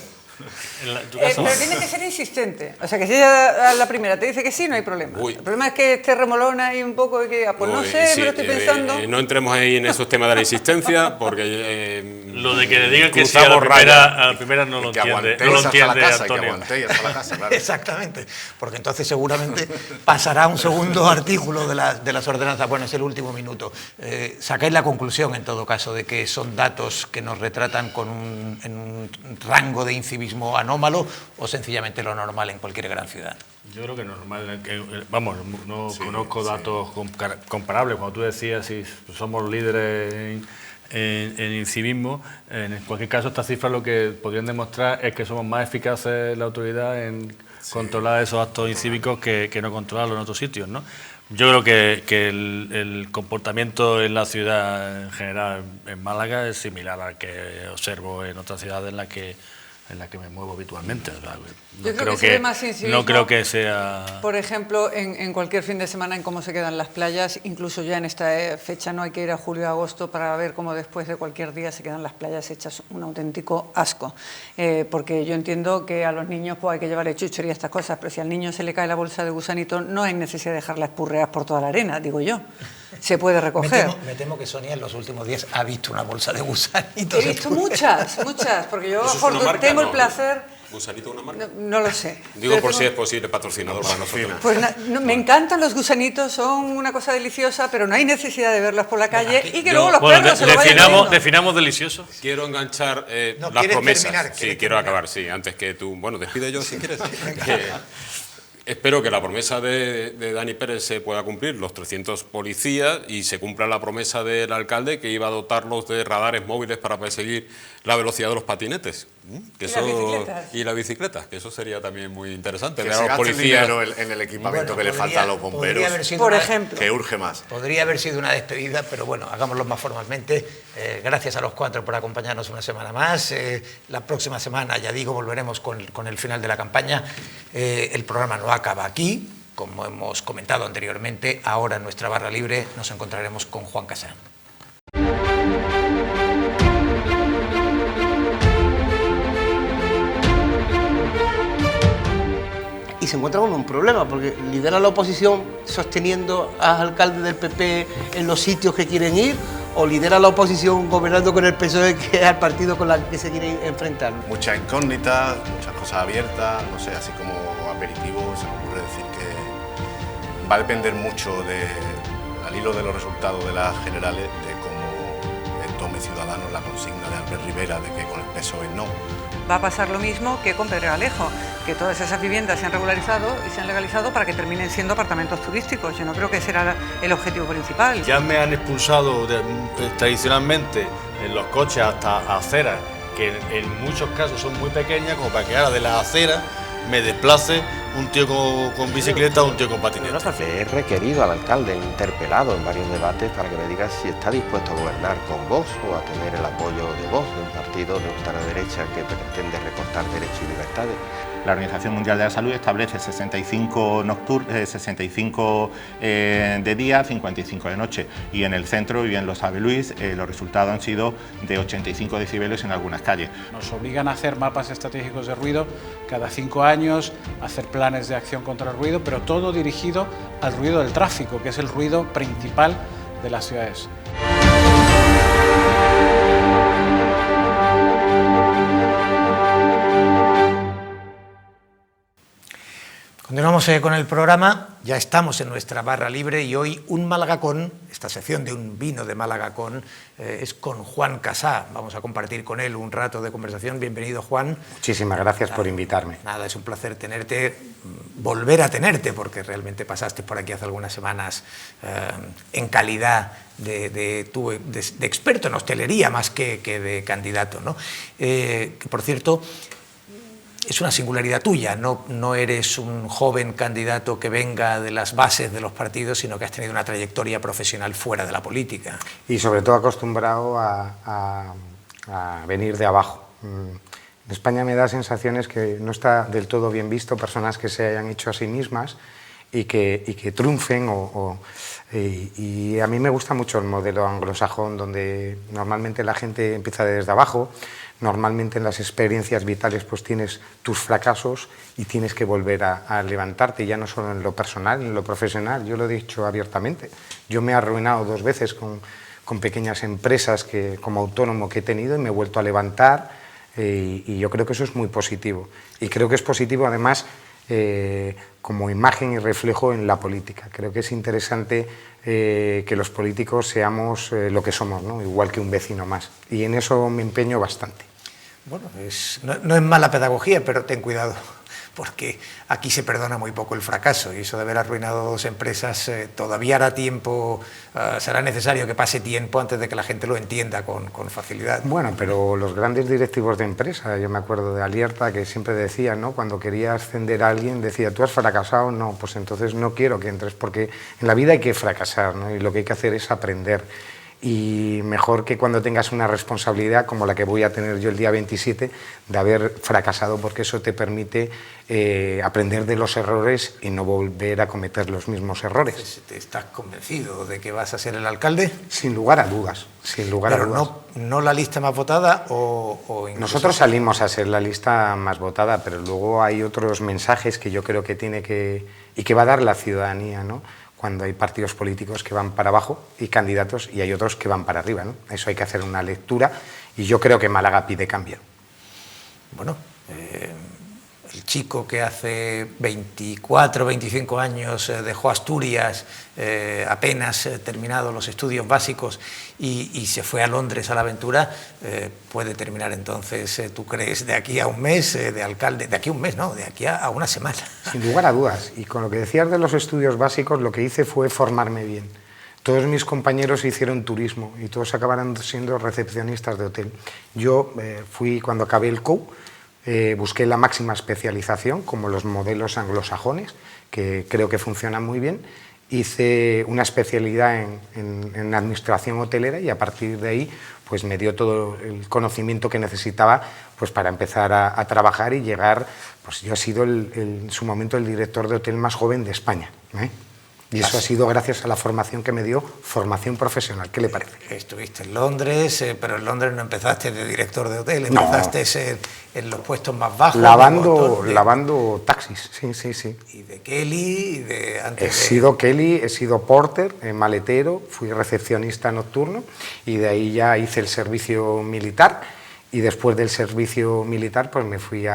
En tu casa. Pero tiene que ser insistente. O sea, que si ella a la primera te dice que sí, no hay problema. Uy. El problema es que esté remolona y un poco y que, pues no uy, sé, sí, me lo estoy pensando. no entremos ahí en esos temas de la insistencia, porque Lo de que le digan que sí a cruzamos la primera no lo Que entiende, aguantéis no lo hasta la entiende casa, que Antonio. aguantéis hasta la casa, claro. Exactamente, porque entonces seguramente pasará un segundo artículo de las ordenanzas. Bueno, es el último minuto. Sacáis la conclusión, en todo caso, de que son datos que nos retratan en un rango de incivismo anómalo o sencillamente lo normal en cualquier gran ciudad. Yo creo que normal, vamos, no conozco datos comparables. Cuando tú decías si somos líderes en incivismo, en cualquier caso estas cifras lo que podrían demostrar es que somos más eficaces la autoridad en controlar esos actos incívicos que no controlarlos en otros sitios, ¿no? Yo creo que el comportamiento en la ciudad en general, en Málaga, es similar al que observo en otras ciudades en las que me muevo habitualmente. O sea, Yo creo que se ve más incivismo, no creo que sea... Por ejemplo, en cualquier fin de semana en cómo se quedan las playas, incluso ya en esta fecha no hay que ir a julio o agosto para ver cómo después de cualquier día se quedan las playas hechas un auténtico asco. Porque yo entiendo que a los niños pues, hay que llevarle chuchería y estas cosas, pero si al niño se le cae la bolsa de gusanito no hay necesidad de dejarla espurrear por toda la arena, digo yo. se puede recoger. Me temo que Sonia en los últimos días ha visto una bolsa de gusanitos. He visto muchas, porque yo ¿Eso es una marca? tengo el No, placer... ¿Gusanito una marca? No lo sé. Digo Pero por tengo- si es posible patrocinador para nosotros. Pues me encantan los gusanitos, son una cosa deliciosa, pero no hay necesidad de verlos por la calle y que luego los perros se lo vayan comiendo. definamos delicioso. Quiero enganchar No, las ¿quieres promesas. terminar? Sí, ¿Quieres quiero terminar? acabar, sí, antes que tú. Bueno, despide yo si quieres. Espero que la promesa de Dani Pérez se pueda cumplir, los 300 policías, y se cumpla la promesa del alcalde que iba a dotarlos de radares móviles para perseguir la velocidad de los patinetes. Que Y las bicicletas. y la bicicleta, que eso sería también muy interesante. Que ver a se los gaste policías. dinero en el equipamiento Bueno, que le falta a los podría bomberos, haber sido Por una- ejemplo. que urge más. Podría haber sido una despedida, pero bueno, hagámoslo más formalmente. Gracias a los cuatro por acompañarnos una semana más. La próxima semana, ya digo, volveremos con el final de la campaña. El programa no acaba aquí. Como hemos comentado anteriormente, ahora en nuestra barra libre nos encontraremos con Juan Casá. Y se encuentra con un problema, porque lidera la oposición sosteniendo al alcalde del PP en los sitios que quieren ir, o lidera la oposición gobernando con el PSOE, que es el partido con el que se quiere enfrentar. Muchas incógnitas, muchas cosas abiertas, no sé, así como aperitivo, se me ocurre decir que va a depender mucho al hilo de los resultados de las generales, de cómo tome Ciudadanos la consigna de Albert Rivera de que con el PSOE no. Va a pasar lo mismo que con Pedregalejo, que todas esas viviendas se han regularizado y se han legalizado para que terminen siendo apartamentos turísticos. Yo no creo que ese era el objetivo principal. Ya me han expulsado tradicionalmente en los coches hasta aceras, que en muchos casos son muy pequeñas, como para que ahora de las aceras me desplace un tío con bicicleta o un tío con patinete. Le he requerido al alcalde, interpelado en varios debates para que me diga si está dispuesto a gobernar con Vox o a tener el apoyo de Vox, de un partido de ultraderecha que pretende recortar derechos y libertades. La Organización Mundial de la Salud establece 65 de día, 55 de noche, y en el centro, y bien lo sabe Luis, los resultados han sido de 85 decibelios en algunas calles. Nos obligan a hacer mapas estratégicos de ruido cada 5 años, hacer planes de acción contra el ruido, pero todo dirigido al ruido del tráfico, que es el ruido principal de las ciudades. Continuamos con el programa, ya estamos en nuestra barra libre y hoy un Malagacón, esta sección de un vino de Malagacón, es con Juan Casá. Vamos a compartir con él un rato de conversación. Bienvenido, Juan. Muchísimas gracias por invitarme. Nada, es un placer tenerte, volver a tenerte, porque realmente pasaste por aquí hace algunas semanas en calidad de experto en hostelería más que de candidato, ¿no? Que, por cierto, es una singularidad tuya, no eres un joven candidato que venga de las bases de los partidos, sino que has tenido una trayectoria profesional fuera de la política. Y sobre todo acostumbrado a venir de abajo. En España me da sensaciones que no está del todo bien visto personas que se hayan hecho a sí mismas y que triunfen. Y a mí me gusta mucho el modelo anglosajón, donde normalmente la gente empieza desde abajo. Normalmente en las experiencias vitales pues tienes tus fracasos y tienes que volver a levantarte, ya no solo en lo personal, en lo profesional. Yo lo he dicho abiertamente. Yo me he arruinado 2 veces con pequeñas empresas como autónomo que he tenido y me he vuelto a levantar y yo creo que eso es muy positivo. Y creo que es positivo además como imagen y reflejo en la política. Creo que es interesante que los políticos seamos lo que somos, ¿no? Igual que un vecino más. Y en eso me empeño bastante. Bueno, no es mala pedagogía, pero ten cuidado, porque aquí se perdona muy poco el fracaso y eso de haber arruinado 2 empresas todavía hará tiempo, será necesario que pase tiempo antes de que la gente lo entienda con facilidad. Bueno, pero los grandes directivos de empresa, yo me acuerdo de Alierta que siempre decía, ¿no? Cuando quería ascender a alguien decía, ¿tú has fracasado? No, pues entonces no quiero que entres, porque en la vida hay que fracasar, ¿no? Y lo que hay que hacer es aprender. Y mejor que cuando tengas una responsabilidad como la que voy a tener yo el día 27 de haber fracasado, porque eso te permite aprender de los errores y no volver a cometer los mismos errores. ¿Estás convencido de que vas a ser el alcalde? Sin lugar a dudas, sin lugar a dudas. No la lista más votada o Nosotros salimos a ser la lista más votada, pero luego hay otros mensajes que yo creo que tiene que y que va a dar la ciudadanía, ¿no? cuando hay partidos políticos que van para abajo y candidatos y hay otros que van para arriba, ¿no? Eso hay que hacer una lectura y yo creo que Málaga pide cambio. Bueno, el chico que hace 24, 25 años dejó Asturias, apenas terminado los estudios básicos y se fue a Londres a la aventura, puede terminar entonces, ¿tú crees, de aquí a un mes de alcalde? De aquí a un mes, no, de aquí a una semana. Sin lugar a dudas. Y con lo que decías de los estudios básicos, lo que hice fue formarme bien. Todos mis compañeros hicieron turismo y todos acabaron siendo recepcionistas de hotel. Yo fui, cuando acabé el COU, busqué la máxima especialización, como los modelos anglosajones, que creo que funcionan muy bien. Hice una especialidad en administración hotelera y a partir de ahí pues me dio todo el conocimiento que necesitaba pues para empezar a trabajar y llegar. Pues yo he sido en su momento el director de hotel más joven de España, ¿eh? Y eso ha sido gracias a la formación que me dio, formación profesional. ¿Qué le parece? Estuviste en Londres, pero en Londres no empezaste de director de hotel, empezaste en los puestos más bajos. Lavando taxis, sí. Y de Kelly, He sido Kelly, he sido porter, maletero, fui recepcionista nocturno y de ahí ya hice el servicio militar y después del servicio militar pues me fui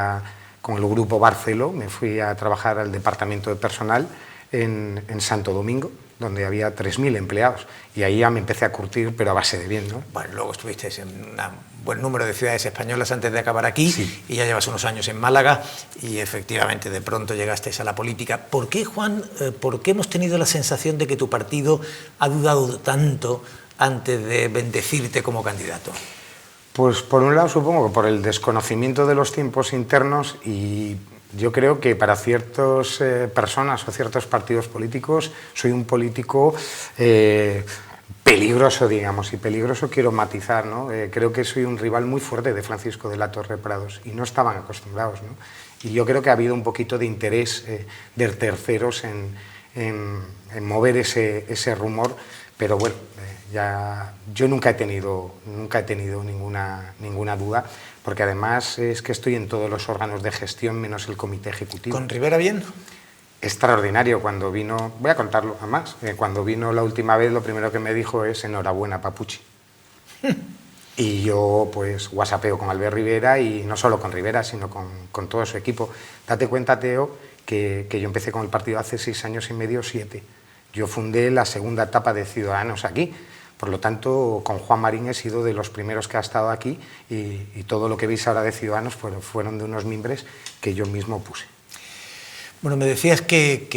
con el grupo Barceló, me fui a trabajar al departamento de personal en Santo Domingo, donde había 3.000 empleados. Y ahí ya me empecé a curtir, pero a base de bien, ¿no? Bueno, luego estuviste en un buen número de ciudades españolas antes de acabar aquí, sí. Y ya llevas unos años en Málaga y efectivamente de pronto llegaste a la política. ¿Por qué, Juan, por qué hemos tenido la sensación de que tu partido ha dudado tanto antes de bendecirte como candidato? Pues por un lado supongo que por el desconocimiento de los tiempos internos y yo creo que para ciertas personas o ciertos partidos políticos soy un político peligroso, digamos, y peligroso quiero matizar, ¿no? Creo que soy un rival muy fuerte de Francisco de la Torre Prados y no estaban acostumbrados, ¿no? Y yo creo que ha habido un poquito de interés de terceros en mover ese rumor, pero bueno, yo nunca he tenido ninguna duda, porque además es que estoy en todos los órganos de gestión menos el comité ejecutivo. ¿Con Rivera bien? Extraordinario. Cuando vino, voy a contarlo además, cuando vino la última vez lo primero que me dijo es enhorabuena Papuchi. Y yo pues whatsappeo con Albert Rivera y no solo con Rivera sino con todo su equipo. Date cuenta, Teo, que yo empecé con el partido hace 6 años y medio, 7. Yo fundé la segunda etapa de Ciudadanos aquí. Por lo tanto, con Juan Marín he sido de los primeros que ha estado aquí y todo lo que veis ahora de Ciudadanos fueron de unos mimbres que yo mismo puse. Bueno, me decías que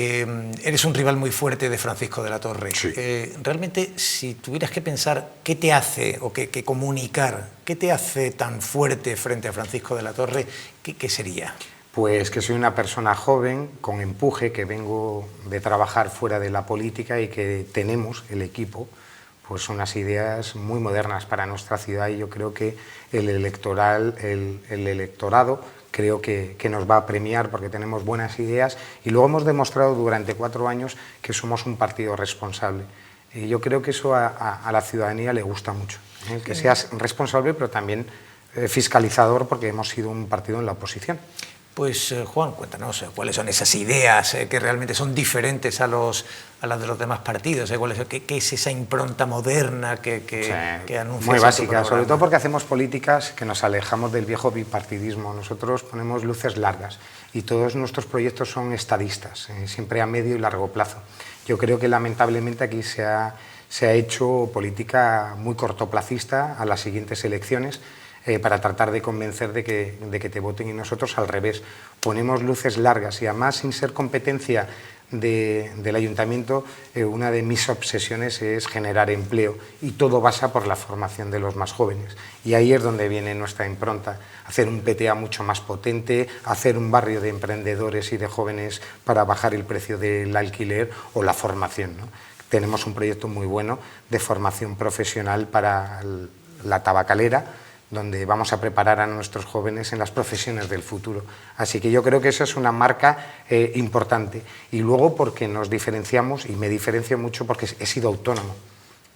eres un rival muy fuerte de Francisco de la Torre. Sí. Realmente, si tuvieras que pensar qué te hace, o que comunicar, qué te hace tan fuerte frente a Francisco de la Torre, ¿qué sería? Pues que soy una persona joven, con empuje, que vengo de trabajar fuera de la política y que tenemos, el equipo, pues unas ideas muy modernas para nuestra ciudad y yo creo que el electorado creo que nos va a premiar porque tenemos buenas ideas y luego hemos demostrado durante 4 años que somos un partido responsable. Y yo creo que eso a la ciudadanía le gusta mucho, ¿eh? Que seas responsable pero también fiscalizador porque hemos sido un partido en la oposición. Pues Juan, cuéntanos cuáles son esas ideas que realmente son diferentes a las de los demás partidos, ¿qué es esa impronta moderna que anuncia? Muy básica, sobre todo porque hacemos políticas que nos alejamos del viejo bipartidismo. Nosotros ponemos luces largas y todos nuestros proyectos son estadistas, siempre a medio y largo plazo. Yo creo que lamentablemente aquí se ha hecho política muy cortoplacista a las siguientes elecciones, para tratar de convencer de que te voten y nosotros al revés. Ponemos luces largas y además sin ser competencia del ayuntamiento, una de mis obsesiones es generar empleo y todo pasa por la formación de los más jóvenes. Y ahí es donde viene nuestra impronta, hacer un PTA mucho más potente, hacer un barrio de emprendedores y de jóvenes para bajar el precio del alquiler o la formación, ¿no? Tenemos un proyecto muy bueno de formación profesional para la tabacalera, donde vamos a preparar a nuestros jóvenes en las profesiones del futuro. Así que yo creo que eso es una marca importante. Y luego porque nos diferenciamos, y me diferencio mucho porque he sido autónomo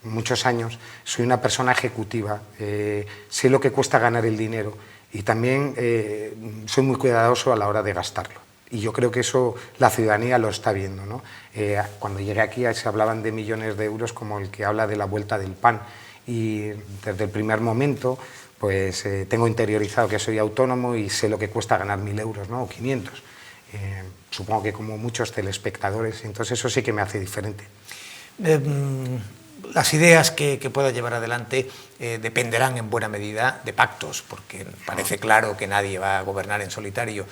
muchos años, soy una persona ejecutiva, sé lo que cuesta ganar el dinero y también soy muy cuidadoso a la hora de gastarlo. Y yo creo que eso la ciudadanía lo está viendo, ¿no? Cuando llegué aquí se hablaban de millones de euros como el que habla de la vuelta del pan. Y desde el primer momento pues tengo interiorizado que soy autónomo y sé lo que cuesta ganar 1.000 euros, ¿no? O 500. Supongo que como muchos telespectadores, entonces eso sí que me hace diferente. Las ideas que pueda llevar adelante dependerán en buena medida de pactos, porque parece claro que nadie va a gobernar en solitario.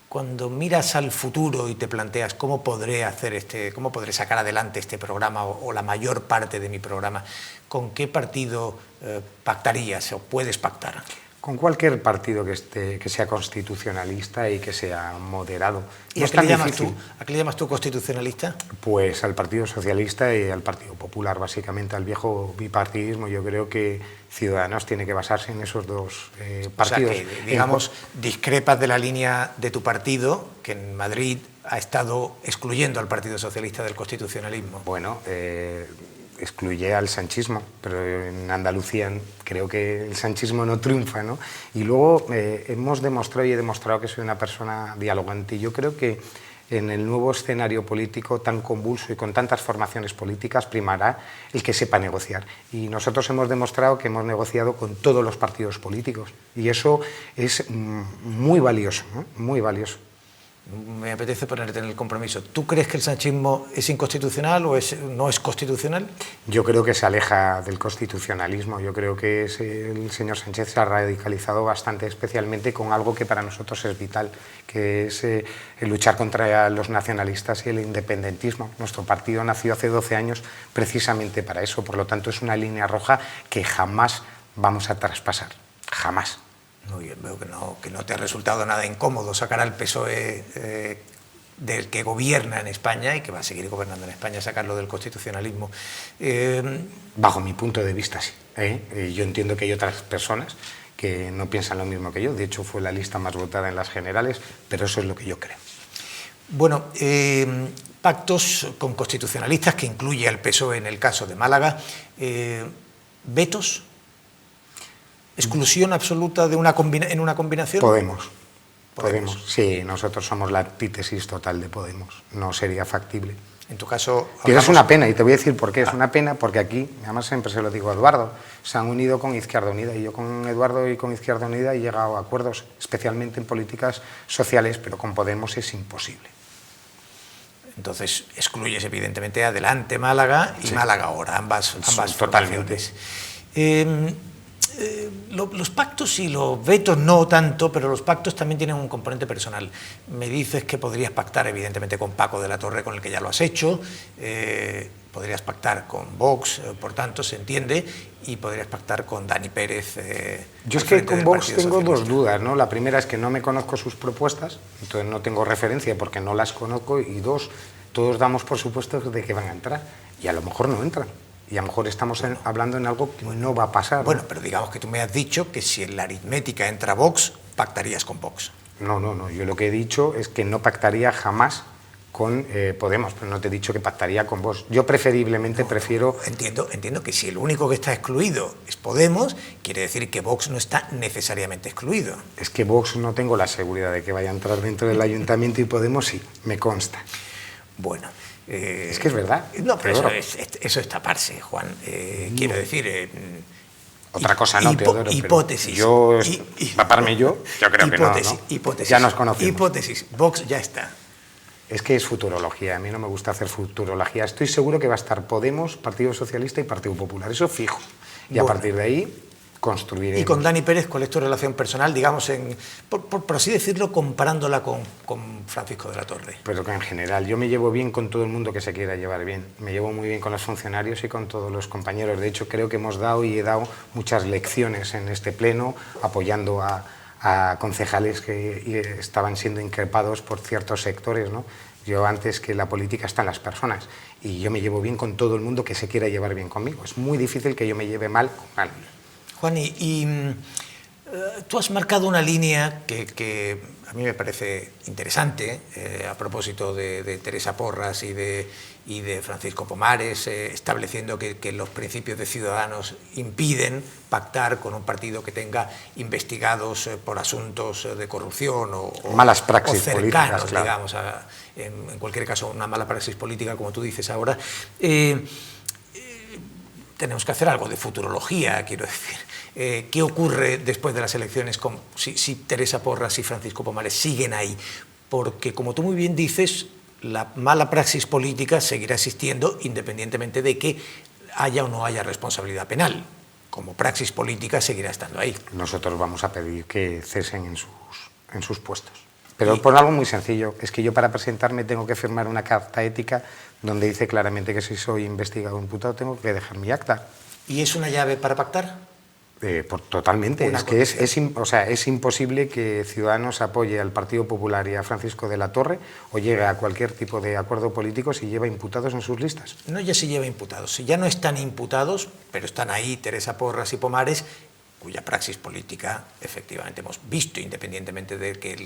Cuando miras al futuro y te planteas cómo podré sacar adelante este programa o la mayor parte de mi programa, ¿con qué partido pactarías o puedes pactar? Con cualquier partido que sea constitucionalista y que sea moderado. ¿Y a qué le llamas tú constitucionalista? Pues al Partido Socialista y al Partido Popular, básicamente, al viejo bipartidismo. Yo creo que Ciudadanos tiene que basarse en esos dos partidos. O sea, que, digamos, discrepas de la línea de tu partido, que en Madrid ha estado excluyendo al Partido Socialista del constitucionalismo. Bueno, excluye al sanchismo, pero en Andalucía creo que el sanchismo no triunfa, ¿no? Y luego hemos demostrado y he demostrado que soy una persona dialogante. Yo creo que en el nuevo escenario político tan convulso y con tantas formaciones políticas primará el que sepa negociar. Y nosotros hemos demostrado que hemos negociado con todos los partidos políticos y eso es muy valioso, ¿no? Muy valioso. Me apetece ponerte en el compromiso. ¿Tú crees que el sanchismo es inconstitucional o no es constitucional? Yo creo que se aleja del constitucionalismo. Yo creo que el señor Sánchez se ha radicalizado bastante, especialmente con algo que para nosotros es vital, que es el luchar contra los nacionalistas y el independentismo. Nuestro partido nació hace 12 años precisamente para eso. Por lo tanto, es una línea roja que jamás vamos a traspasar. Jamás. Muy bien, veo que no te ha resultado nada incómodo sacar al PSOE del que gobierna en España y que va a seguir gobernando en España, sacarlo del constitucionalismo. Bajo mi punto de vista, sí. Yo entiendo que hay otras personas que no piensan lo mismo que yo. De hecho, fue la lista más votada en las generales, pero eso es lo que yo creo. Bueno, pactos con constitucionalistas, que incluye al PSOE en el caso de Málaga. ¿Vetos? ¿Exclusión absoluta en una combinación? Podemos. Sí, nosotros somos la antítesis total de Podemos. No sería factible. En tu caso... Pero es una pena, y te voy a decir por qué. Es una pena porque aquí, además siempre se lo digo a Eduardo, se han unido con Izquierda Unida. Y yo con Eduardo y con Izquierda Unida he llegado a acuerdos, especialmente en políticas sociales, pero con Podemos es imposible. Entonces, excluyes evidentemente Adelante Málaga y sí. Málaga Ahora, ambas formaciones. Los pactos y los vetos no tanto, pero los pactos también tienen un componente personal. Me dices que podrías pactar evidentemente con Paco de la Torre, con el que ya lo has hecho, podrías pactar con Vox, por tanto se entiende, y podrías pactar con Dani Pérez. Yo es que con Vox tengo dos dudas, ¿no? La primera es que no me conozco sus propuestas, entonces no tengo referencia porque no las conozco, y dos, todos damos por supuesto de que van a entrar, y a lo mejor no entran. Y a lo mejor estamos hablando en algo que no va a pasar. Bueno, pero digamos que tú me has dicho que si en la aritmética entra Vox, pactarías con Vox. No. Yo lo que he dicho es que no pactaría jamás con Podemos, pero no te he dicho que pactaría con Vox. Yo preferiblemente prefiero... Entiendo que si el único que está excluido es Podemos, quiere decir que Vox no está necesariamente excluido. Es que Vox no tengo la seguridad de que vaya a entrar dentro del ayuntamiento y Podemos sí, me consta. Bueno... es que es verdad. No, pero eso es taparse, Juan. Quiero decir... Otra cosa no, Teodoro. Hipótesis. Yo, taparme yo creo que no. Hipótesis. Ya nos conocemos. Hipótesis. Vox ya está. Es que es futurología. A mí no me gusta hacer futurología. Estoy seguro que va a estar Podemos, Partido Socialista y Partido Popular. Eso fijo. Y a partir de ahí... construiremos. ¿Y con Dani Pérez cuál es tu relación personal, digamos, por así decirlo, comparándola con Francisco de la Torre? Pero que en general, yo me llevo bien con todo el mundo que se quiera llevar bien. Me llevo muy bien con los funcionarios y con todos los compañeros. De hecho, creo que hemos dado y he dado muchas lecciones en este pleno, apoyando a concejales que estaban siendo increpados por ciertos sectores, ¿no? Yo antes que la política está en las personas y yo me llevo bien con todo el mundo que se quiera llevar bien conmigo. Es muy difícil que yo me lleve mal con alguien. Juan, Tú has marcado una línea que a mí me parece interesante, a propósito de Teresa Porras y de Francisco Pomares, estableciendo que los principios de Ciudadanos impiden pactar con un partido que tenga investigados por asuntos de corrupción o malas praxis cercanos, políticas, claro. digamos, en cualquier caso, una mala praxis política, como tú dices ahora. Tenemos que hacer algo de futurología, quiero decir. ¿Qué ocurre después de las elecciones si Teresa Porras y Francisco Pomares siguen ahí? Porque, como tú muy bien dices, la mala praxis política seguirá existiendo independientemente de que haya o no haya responsabilidad penal. Como praxis política seguirá estando ahí. Nosotros vamos a pedir que cesen en sus puestos. Pero por algo muy sencillo, es que yo para presentarme tengo que firmar una carta ética donde dice claramente que si soy investigado o imputado tengo que dejar mi acta. ¿Y es una llave para pactar? Totalmente. Es que es imposible que Ciudadanos apoye al Partido Popular y a Francisco de la Torre o llegue a cualquier tipo de acuerdo político si lleva imputados en sus listas. No ya si lleva imputados, si ya no están imputados, pero están ahí Teresa Porras y Pomares, cuya praxis política efectivamente hemos visto, independientemente de que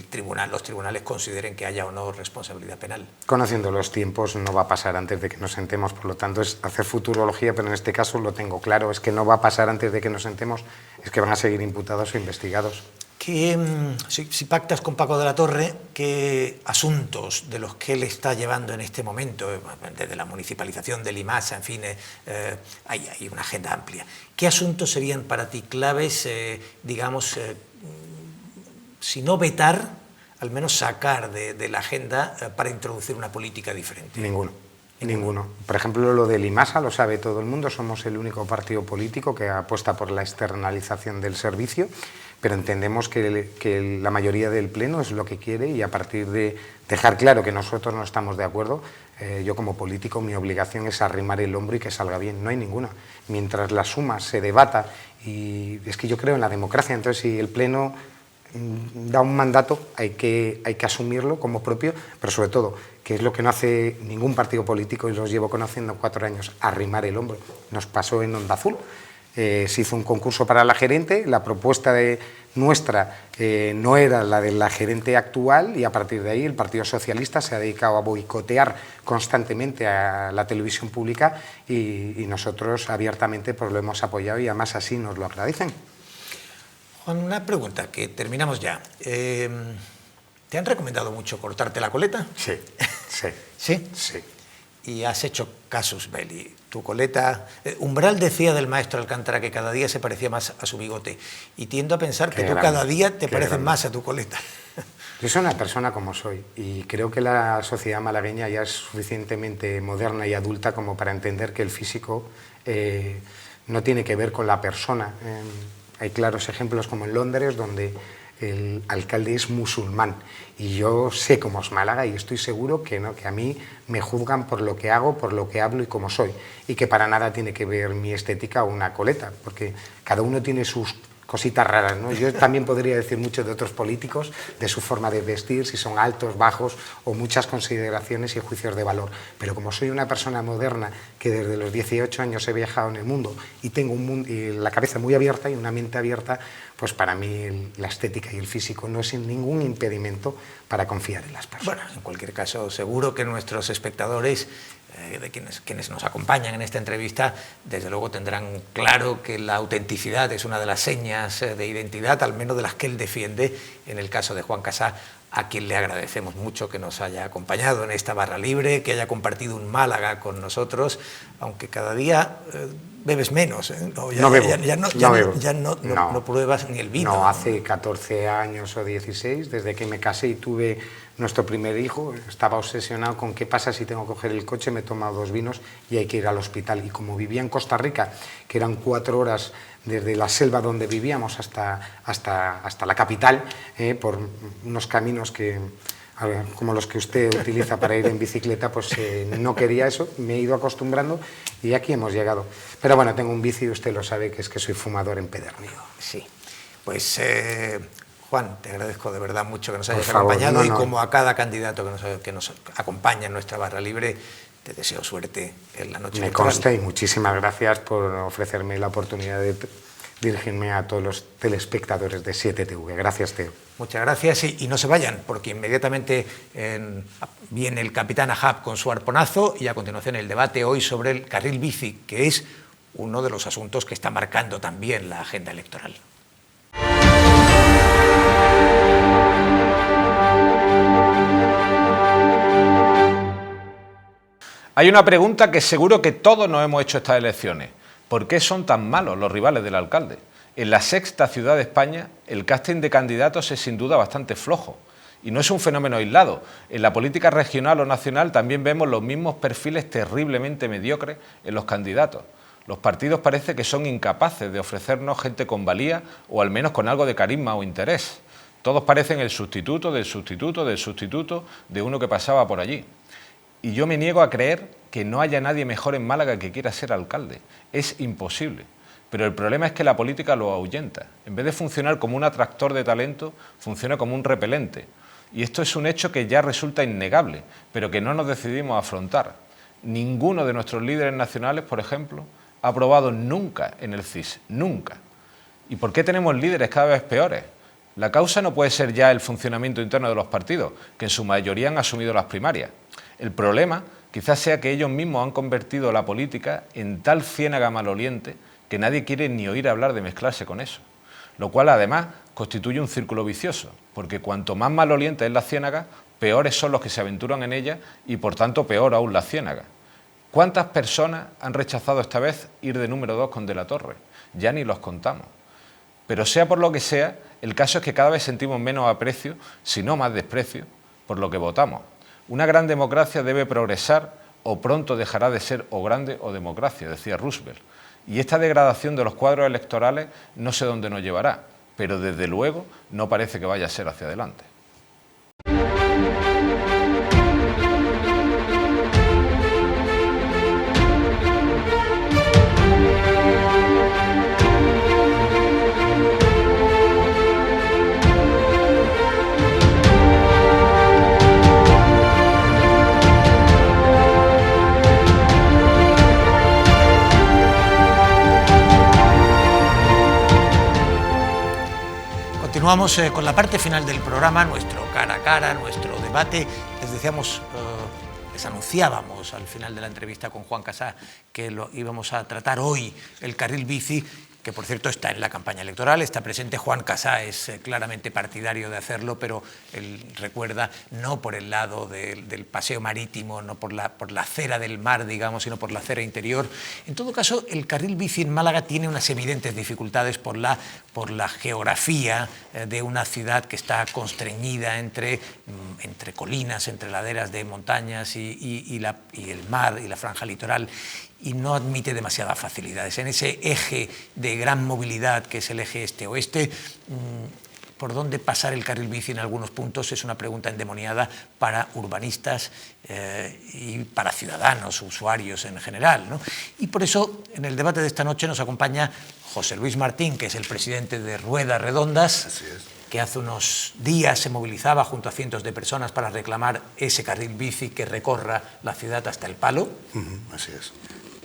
los tribunales consideren que haya o no responsabilidad penal. Conociendo los tiempos no va a pasar antes de que nos sentemos, por lo tanto es hacer futurología, pero en este caso lo tengo claro, es que no va a pasar antes de que nos sentemos, es que van a seguir imputados o investigados. Si pactas con Paco de la Torre, ¿qué asuntos de los que él está llevando en este momento, desde la municipalización de Limasa, en fin, hay una agenda amplia? ¿Qué asuntos serían para ti claves, si no vetar, al menos sacar de la agenda para introducir una política diferente? Ninguno. Por ejemplo, lo de Limasa lo sabe todo el mundo, somos el único partido político que apuesta por la externalización del servicio, pero entendemos que la mayoría del Pleno es lo que quiere y a partir de dejar claro que nosotros no estamos de acuerdo, yo como político mi obligación es arrimar el hombro y que salga bien, no hay ninguna. Mientras la suma se debata, y es que yo creo en la democracia, entonces si el Pleno da un mandato hay que asumirlo como propio, pero sobre todo, que es lo que no hace ningún partido político y los llevo conociendo 4 años, arrimar el hombro. Nos pasó en Onda Azul. Se hizo un concurso para la gerente, la propuesta nuestra no era la de la gerente actual y a partir de ahí el Partido Socialista se ha dedicado a boicotear constantemente a la televisión pública y nosotros abiertamente pues lo hemos apoyado y además así nos lo agradecen. Juan, una pregunta, que terminamos ya. ¿Te han recomendado mucho cortarte la coleta? Sí. ¿Sí? Sí. Y has hecho casus belli. Tu coleta... Umbral decía del maestro Alcántara que cada día se parecía más a su bigote. Y tiendo a pensar que tú cada día te pareces más a tu coleta. Yo soy una persona como soy y creo que la sociedad malagueña ya es suficientemente moderna y adulta como para entender que el físico no tiene que ver con la persona. Hay claros ejemplos como en Londres, donde el alcalde es musulmán y yo sé cómo es Málaga y estoy seguro que a mí me juzgan por lo que hago, por lo que hablo y cómo soy, y que para nada tiene que ver mi estética o una coleta, porque cada uno tiene sus cositas raras, ¿no? Yo también podría decir mucho de otros políticos, de su forma de vestir, si son altos, bajos o muchas consideraciones y juicios de valor, pero como soy una persona moderna que desde los 18 años he viajado en el mundo y tengo la cabeza muy abierta y una mente abierta, pues para mí la estética y el físico no es ningún impedimento para confiar en las personas. Bueno, en cualquier caso, seguro que nuestros espectadores, de quienes nos acompañan en esta entrevista, desde luego tendrán claro que la autenticidad es una de las señas de identidad, al menos de las que él defiende, en el caso de Juan Casá, a quien le agradecemos mucho que nos haya acompañado en esta barra libre, que haya compartido un Málaga con nosotros, aunque cada día bebes menos, ¿eh? No bebo. Ya no pruebas ni el vino. No, hace 14 años o 16, desde que me casé y tuve nuestro primer hijo, estaba obsesionado con qué pasa si tengo que coger el coche, me he tomado 2 vinos y hay que ir al hospital. Y como vivía en Costa Rica, que eran 4 horas desde la selva donde vivíamos hasta la capital, por unos caminos como los que usted utiliza para ir en bicicleta, pues no quería eso, me he ido acostumbrando y aquí hemos llegado. Pero bueno, tengo un vicio y usted lo sabe, que es que soy fumador empedernido. Sí, pues Juan, te agradezco de verdad mucho que nos hayas acompañado y como a cada candidato que nos acompaña en nuestra barra libre, te deseo suerte en la noche electoral. Me consta y muchísimas gracias por ofrecerme la oportunidad de dirigirme a todos los telespectadores de 7TV. Gracias, Teo. Muchas gracias y no se vayan, porque inmediatamente viene el capitán Ahab con su arponazo y a continuación el debate hoy sobre el carril bici, que es uno de los asuntos que está marcando también la agenda electoral. Hay una pregunta que seguro que todos nos hemos hecho estas elecciones. ¿Por qué son tan malos los rivales del alcalde? En la sexta ciudad de España, el casting de candidatos es sin duda bastante flojo. Y no es un fenómeno aislado. En la política regional o nacional también vemos los mismos perfiles terriblemente mediocres en los candidatos. Los partidos parece que son incapaces de ofrecernos gente con valía o al menos con algo de carisma o interés. Todos parecen el sustituto del sustituto del sustituto de uno que pasaba por allí. Y yo me niego a creer que no haya nadie mejor en Málaga que quiera ser alcalde. Es imposible. Pero el problema es que la política lo ahuyenta. En vez de funcionar como un atractor de talento, funciona como un repelente. Y esto es un hecho que ya resulta innegable, pero que no nos decidimos a afrontar. Ninguno de nuestros líderes nacionales, por ejemplo, ha aprobado nunca en el CIS. Nunca. ¿Y por qué tenemos líderes cada vez peores? La causa no puede ser ya el funcionamiento interno de los partidos, que en su mayoría han asumido las primarias. El problema quizás sea que ellos mismos han convertido la política en tal ciénaga maloliente que nadie quiere ni oír hablar de mezclarse con eso. Lo cual además constituye un círculo vicioso, porque cuanto más maloliente es la ciénaga, peores son los que se aventuran en ella y por tanto peor aún la ciénaga. ¿Cuántas personas han rechazado esta vez ir de número 2 con De la Torre? Ya ni los contamos. Pero sea por lo que sea, el caso es que cada vez sentimos menos aprecio, si no más desprecio, por lo que votamos. Una gran democracia debe progresar o pronto dejará de ser o grande o democracia, decía Roosevelt. Y esta degradación de los cuadros electorales no sé dónde nos llevará, pero desde luego no parece que vaya a ser hacia adelante. Continuamos con la parte final del programa, nuestro cara a cara, nuestro debate. Les decíamos, les anunciábamos al final de la entrevista con Juan Casá que lo íbamos a tratar hoy, el carril bici, que por cierto está en la campaña electoral, está presente. Juan Casá es claramente partidario de hacerlo, pero él recuerda no por el lado del paseo marítimo, no por la acera del mar, digamos, sino por la acera interior. En todo caso, el carril bici en Málaga tiene unas evidentes dificultades por la geografía de una ciudad que está constreñida entre colinas, entre laderas de montañas y el mar y la franja litoral, y no admite demasiadas facilidades. En ese eje de gran movilidad que es el eje este-oeste, por dónde pasar el carril bici en algunos puntos es una pregunta endemoniada para urbanistas y para ciudadanos, usuarios en general, ¿no? Y por eso en el debate de esta noche nos acompaña José Luis Martín, que es el presidente de Ruedas Redondas. Así es. Que hace unos días se movilizaba junto a cientos de personas para reclamar ese carril bici que recorra la ciudad hasta El Palo. Así es.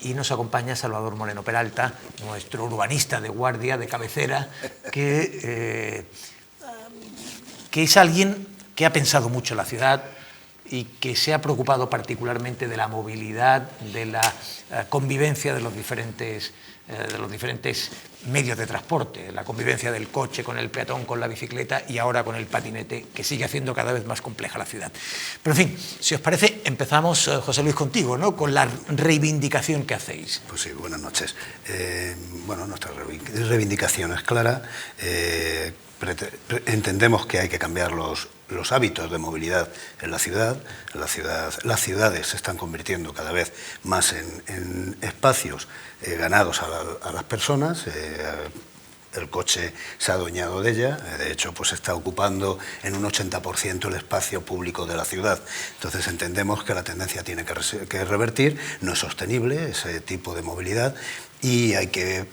Y nos acompaña Salvador Moreno Peralta, nuestro urbanista de guardia, de cabecera, que es alguien que ha pensado mucho en la ciudad y que se ha preocupado particularmente de la movilidad, de la convivencia de los diferentes medios de transporte, la convivencia del coche con el peatón, con la bicicleta y ahora con el patinete, que sigue haciendo cada vez más compleja la ciudad. Pero en fin, si os parece, empezamos, José Luis, contigo, ¿no?, con la reivindicación que hacéis. Pues sí, buenas noches. Bueno, nuestra reivindicación es clara. Entendemos que hay que cambiar los hábitos de movilidad en la ciudad. Las ciudades se están convirtiendo cada vez más en espacios ganados a las personas. El coche se ha adueñado de ella, de hecho pues está ocupando en un 80% el espacio público de la ciudad. Entonces entendemos que la tendencia tiene que revertir, no es sostenible ese tipo de movilidad y hay que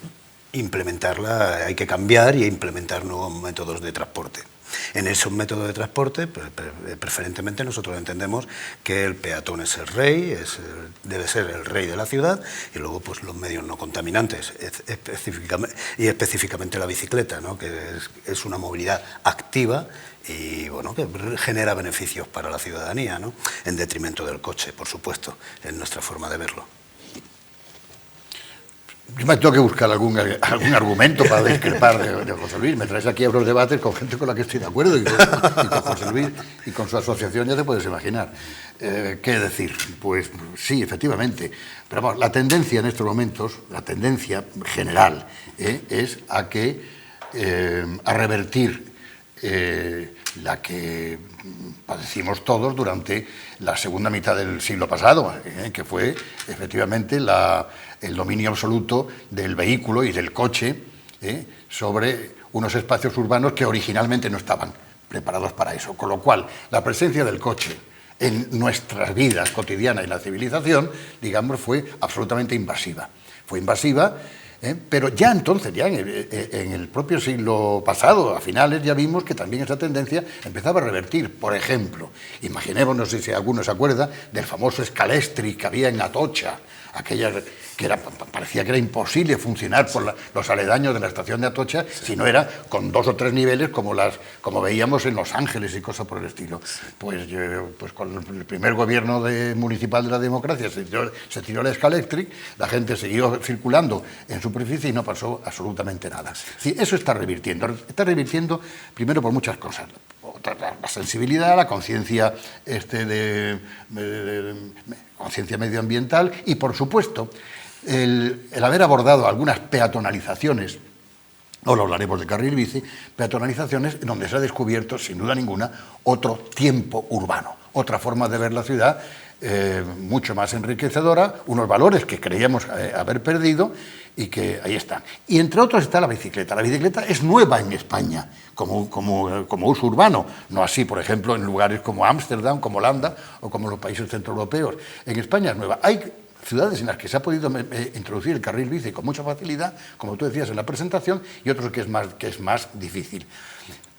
implementarla, hay que cambiar y implementar nuevos métodos de transporte. En esos métodos de transporte, preferentemente nosotros entendemos que el peatón es el rey, debe ser el rey de la ciudad, y luego pues los medios no contaminantes, específicamente la bicicleta, ¿no? Que es una movilidad activa y bueno, que genera beneficios para la ciudadanía, ¿no? En detrimento del coche, por supuesto, en nuestra forma de verlo. Yo me tengo que buscar algún argumento para discrepar de José Luis. Me traes aquí a los debates con gente con la que estoy de acuerdo y con José Luis y con su asociación ya te puedes imaginar. ¿Qué decir? Pues sí, efectivamente. Pero vamos, la tendencia en estos momentos, la tendencia general, es a revertir la que padecimos todos durante la segunda mitad del siglo pasado, que fue efectivamente el dominio absoluto del vehículo y del coche sobre unos espacios urbanos que originalmente no estaban preparados para eso. Con lo cual, la presencia del coche en nuestras vidas cotidianas y la civilización, digamos, fue absolutamente invasiva. Fue invasiva, pero ya entonces, ya en el propio siglo pasado, a finales, ya vimos que también esa tendencia empezaba a revertir. Por ejemplo, imaginemos, no sé si alguno se acuerda, del famoso Scalestri que había en Atocha, aquella que parecía que era imposible funcionar por los aledaños de la estación de Atocha si no era con 2 o 3 niveles como veíamos en Los Ángeles y cosas por el estilo. Pues con el primer gobierno municipal de la democracia se tiró el Scalestri, la gente siguió circulando en superficie y no pasó absolutamente nada. Sí, eso está revirtiendo primero por muchas cosas. La sensibilidad, la conciencia conciencia medioambiental y, por supuesto, el haber abordado algunas peatonalizaciones, ahora hablaremos de carril bici, peatonalizaciones donde se ha descubierto, sin duda ninguna, otro tiempo urbano, otra forma de ver la ciudad mucho más enriquecedora, unos valores que creíamos haber perdido y que ahí están. Y entre otros está la bicicleta. La bicicleta es nueva en España como uso urbano, no así, por ejemplo, en lugares como Ámsterdam, como Holanda o como los países centroeuropeos. En España es nueva. Hay ciudades en las que se ha podido introducir el carril bici con mucha facilidad, como tú decías en la presentación, y otros que es más difícil.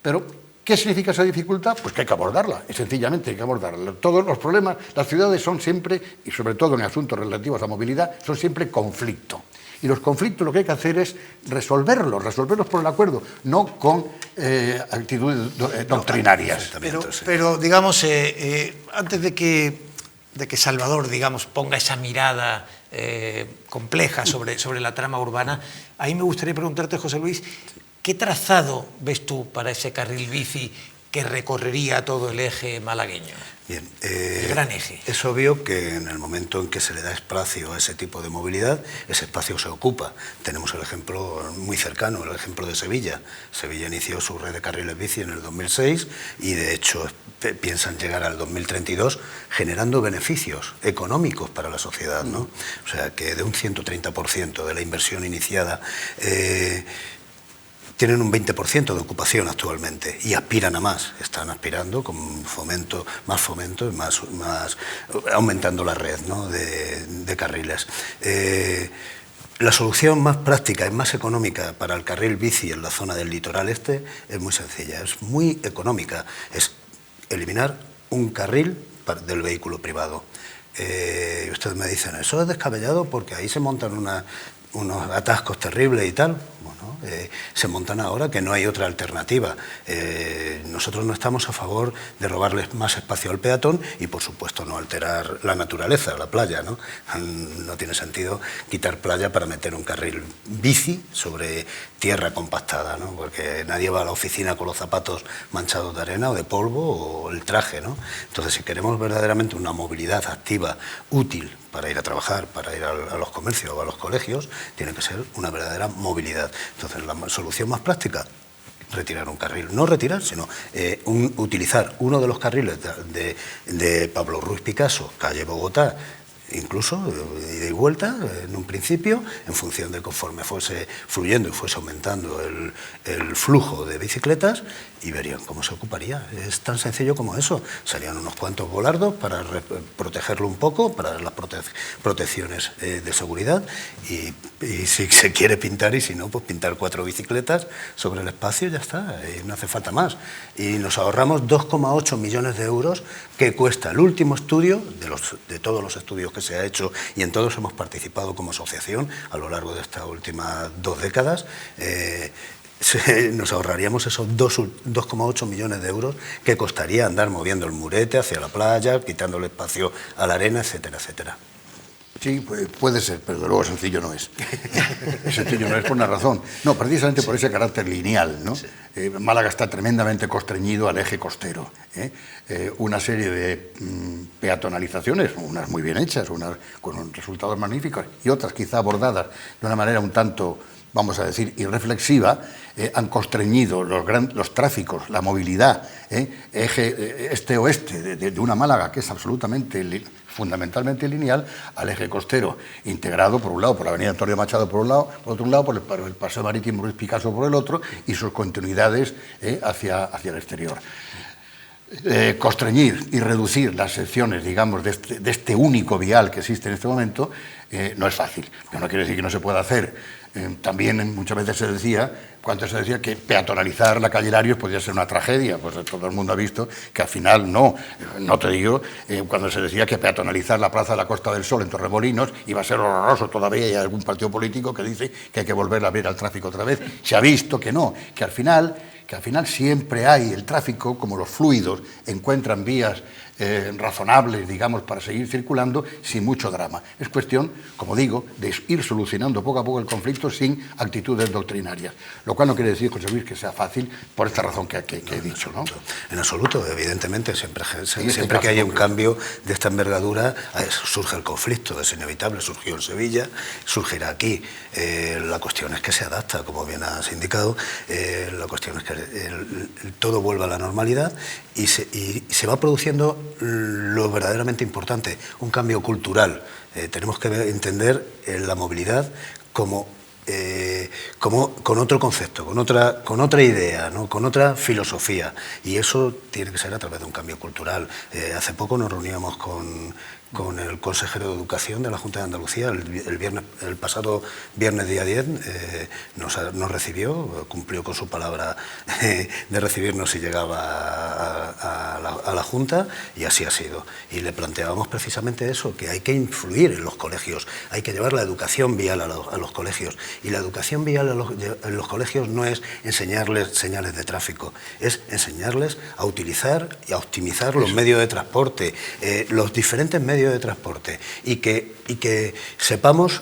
Pero ¿qué significa esa dificultad? Pues que hay que abordarla, y sencillamente hay que abordarla. Todos los problemas, las ciudades son siempre, y sobre todo en asuntos relativos a movilidad, son siempre conflicto. Y los conflictos lo que hay que hacer es resolverlos por el acuerdo, no con actitudes doctrinarias. Pero digamos, antes de que Salvador, digamos, ponga esa mirada compleja sobre la trama urbana, ahí me gustaría preguntarte, José Luis, ¿qué trazado ves tú para ese carril bici que recorrería todo el eje malagueño? Bien, el gran eje. Es obvio que en el momento en que se le da espacio a ese tipo de movilidad, ese espacio se ocupa. Tenemos el ejemplo muy cercano, el ejemplo de Sevilla. Sevilla inició su red de carriles bici en el 2006 y de hecho piensan llegar al 2032 generando beneficios económicos para la sociedad, ¿no? O sea que de un 130% de la inversión iniciada tienen un 20% de ocupación actualmente y aspiran a más, están aspirando con más fomento y más aumentando la red, ¿no? de carriles. La solución más práctica y más económica para el carril bici en la zona del litoral este es muy sencilla, es muy económica, es eliminar un carril del vehículo privado. Ustedes me dicen, eso es descabellado porque ahí se montan unos atascos terribles y tal. Bueno, se montan ahora que no hay otra alternativa. Nosotros no estamos a favor de robarles más espacio al peatón y, por supuesto, no alterar la naturaleza, la playa, ¿no? No tiene sentido quitar playa para meter un carril bici sobre tierra compactada, ¿no? Porque nadie va a la oficina con los zapatos manchados de arena o de polvo o el traje, ¿no? Entonces, si queremos verdaderamente una movilidad activa, útil, para ir a trabajar, para ir a los comercios o a los colegios, tiene que ser una verdadera movilidad. Entonces, la solución más práctica, retirar un carril. No retirar, sino utilizar uno de los carriles de Pablo Ruiz Picasso, calle Bogotá, incluso de ida y vuelta en un principio, en función de conforme fuese fluyendo y fuese aumentando el flujo de bicicletas, y verían cómo se ocuparía. Es tan sencillo como eso. Serían unos cuantos volardos para protegerlo un poco, para dar las protecciones de seguridad, y si se quiere pintar, y si no, pues pintar 4 bicicletas sobre el espacio, ya está, y no hace falta más. Y nos ahorramos 2,8 millones de euros que cuesta el último estudio, de todos los estudios que se ha hecho, y en todos hemos participado como asociación a lo largo de estas últimas 2 décadas. Nos ahorraríamos esos 2,8 millones de euros que costaría andar moviendo el murete hacia la playa, quitándole espacio a la arena, etcétera, etcétera. Sí, puede ser, pero de luego sencillo no es. Sencillo no es por una razón. No, precisamente por ese carácter lineal, ¿no? Sí. Málaga está tremendamente constreñido al eje costero. Una serie de peatonalizaciones, unas muy bien hechas, unas con resultados magníficos, y otras quizá abordadas de una manera un tanto, vamos a decir, irreflexiva, han constreñido los tráficos, la movilidad, eje este-oeste de una Málaga que es absolutamente, fundamentalmente lineal, al eje costero, integrado por un lado por la avenida Antonio Machado por un lado, por otro lado por el paseo marítimo Ruiz Picasso por el otro, y sus continuidades hacia el exterior. Constreñir y reducir las secciones, digamos, de este único vial que existe en este momento no es fácil. Pero no quiere decir que no se pueda hacer. También muchas veces se decía que peatonalizar la calle Larios podía ser una tragedia. Pues todo el mundo ha visto que al final no te digo, cuando se decía que peatonalizar la Plaza de la Costa del Sol en Torremolinos iba a ser horroroso. Todavía hay algún partido político que dice que hay que volver a abrir al tráfico otra vez. Se ha visto que no, que al final siempre hay el tráfico, como los fluidos, encuentran vías razonables, digamos, para seguir circulando sin mucho drama. Es cuestión, como digo, de ir solucionando poco a poco el conflicto sin actitudes doctrinarias. Lo cual no quiere decir, José Luis, que sea fácil por esta razón que he dicho, ¿no? En absoluto, evidentemente, siempre que haya un cambio de esta envergadura, surge el conflicto, es inevitable, surgió en Sevilla, surgirá aquí. La cuestión es que se adapta, como bien has indicado, la cuestión es que todo vuelva a la normalidad y se va produciendo lo verdaderamente importante, un cambio cultural. Tenemos que entender la movilidad como con otro concepto, con otra idea, ¿no? Con otra filosofía, y eso tiene que ser a través de un cambio cultural. Hace poco nos reuníamos con el consejero de Educación de la Junta de Andalucía, el pasado viernes día 10, nos recibió, cumplió con su palabra de recibirnos si llegaba a la Junta, y así ha sido. Y le planteábamos precisamente eso, que hay que influir en los colegios, hay que llevar la educación vial a los colegios, y la educación vial en los colegios no es enseñarles señales de tráfico, es enseñarles a utilizar y a optimizar los medios de transporte, los diferentes medios de transporte, y que sepamos,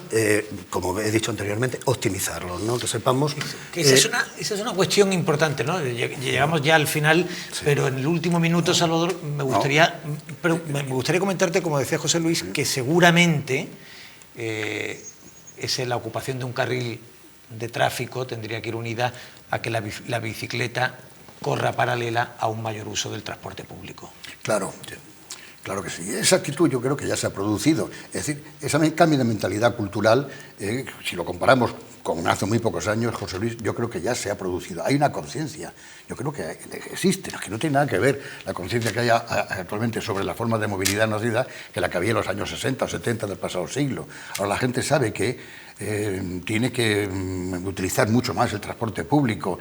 como he dicho anteriormente, optimizarlos, ¿no? Que sepamos... Esa es una cuestión importante, ¿no? Llegamos ya al final, sí. Pero en el último minuto, Salvador, me gustaría comentarte, como decía José Luis, que seguramente la ocupación de un carril de tráfico tendría que ir unida a que la bicicleta corra paralela a un mayor uso del transporte público. Claro. Claro que sí. Esa actitud yo creo que ya se ha producido. Es decir, ese cambio de mentalidad cultural, si lo comparamos con hace muy pocos años, José Luis, yo creo que ya se ha producido. Hay una conciencia, yo creo que existe, que no tiene nada que ver la conciencia que hay actualmente sobre la forma de movilidad en la ciudad que la que había en los años 60 o 70 del pasado siglo. Ahora la gente sabe que tiene que utilizar mucho más el transporte público,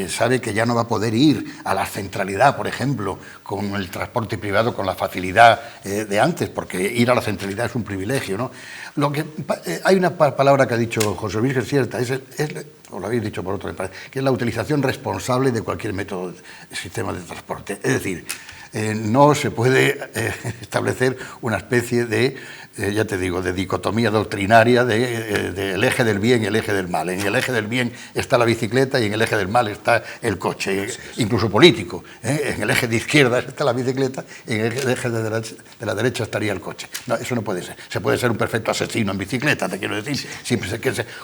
sabe que ya no va a poder ir a la centralidad, por ejemplo, con el transporte privado con la facilidad de antes, porque ir a la centralidad es un privilegio, ¿no? Hay una palabra que ha dicho José Luis que es cierta, o lo habéis dicho por otro, que es la utilización responsable de cualquier método de sistema de transporte. Es decir, no se puede establecer una especie de, ya te digo, de dicotomía doctrinaria del eje del bien y el eje del mal. En el eje del bien está la bicicleta y en el eje del mal está el coche, incluso político. En el eje de izquierda está la bicicleta y en el eje de la derecha estaría el coche. No, eso no puede ser. Se puede ser un perfecto asesino en bicicleta, te quiero decir,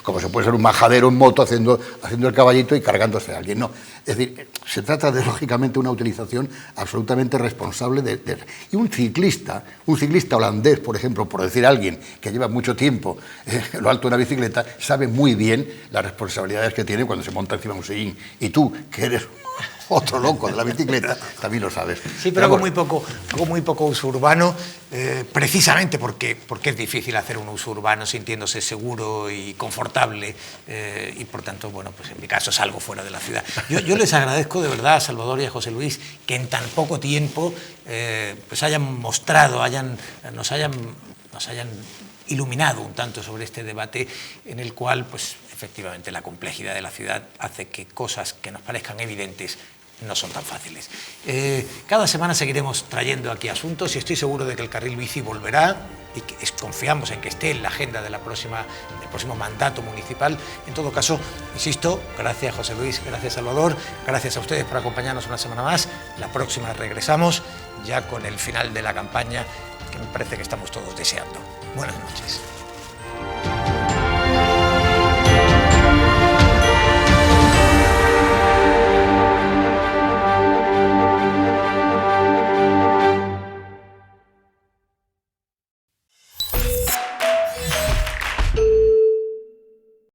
como se puede ser un majadero en moto haciendo el caballito y cargándose a alguien. No, es decir, se trata de, lógicamente, una utilización absolutamente absolutamente responsable y un ciclista holandés, por ejemplo, por decir a alguien que lleva mucho tiempo en lo alto de una bicicleta, sabe muy bien las responsabilidades que tiene cuando se monta encima de un sillín. Y tú, que eres otro loco de la bicicleta, también lo sabes. Sí, pero hago muy poco uso urbano, precisamente porque es difícil hacer un uso urbano sintiéndose seguro y confortable, y por tanto, bueno, pues en mi caso salgo fuera de la ciudad. Yo les agradezco de verdad a Salvador y a José Luis que en tan poco tiempo pues hayan mostrado, nos hayan iluminado un tanto sobre este debate en el cual, pues efectivamente, la complejidad de la ciudad hace que cosas que nos parezcan evidentes no son tan fáciles. Cada semana seguiremos trayendo aquí asuntos y estoy seguro de que el carril bici volverá y que confiamos en que esté en la agenda del próximo mandato municipal. En todo caso, insisto, gracias José Luis, gracias Salvador, gracias a ustedes por acompañarnos una semana más. La próxima regresamos ya con el final de la campaña que me parece que estamos todos deseando. Buenas noches.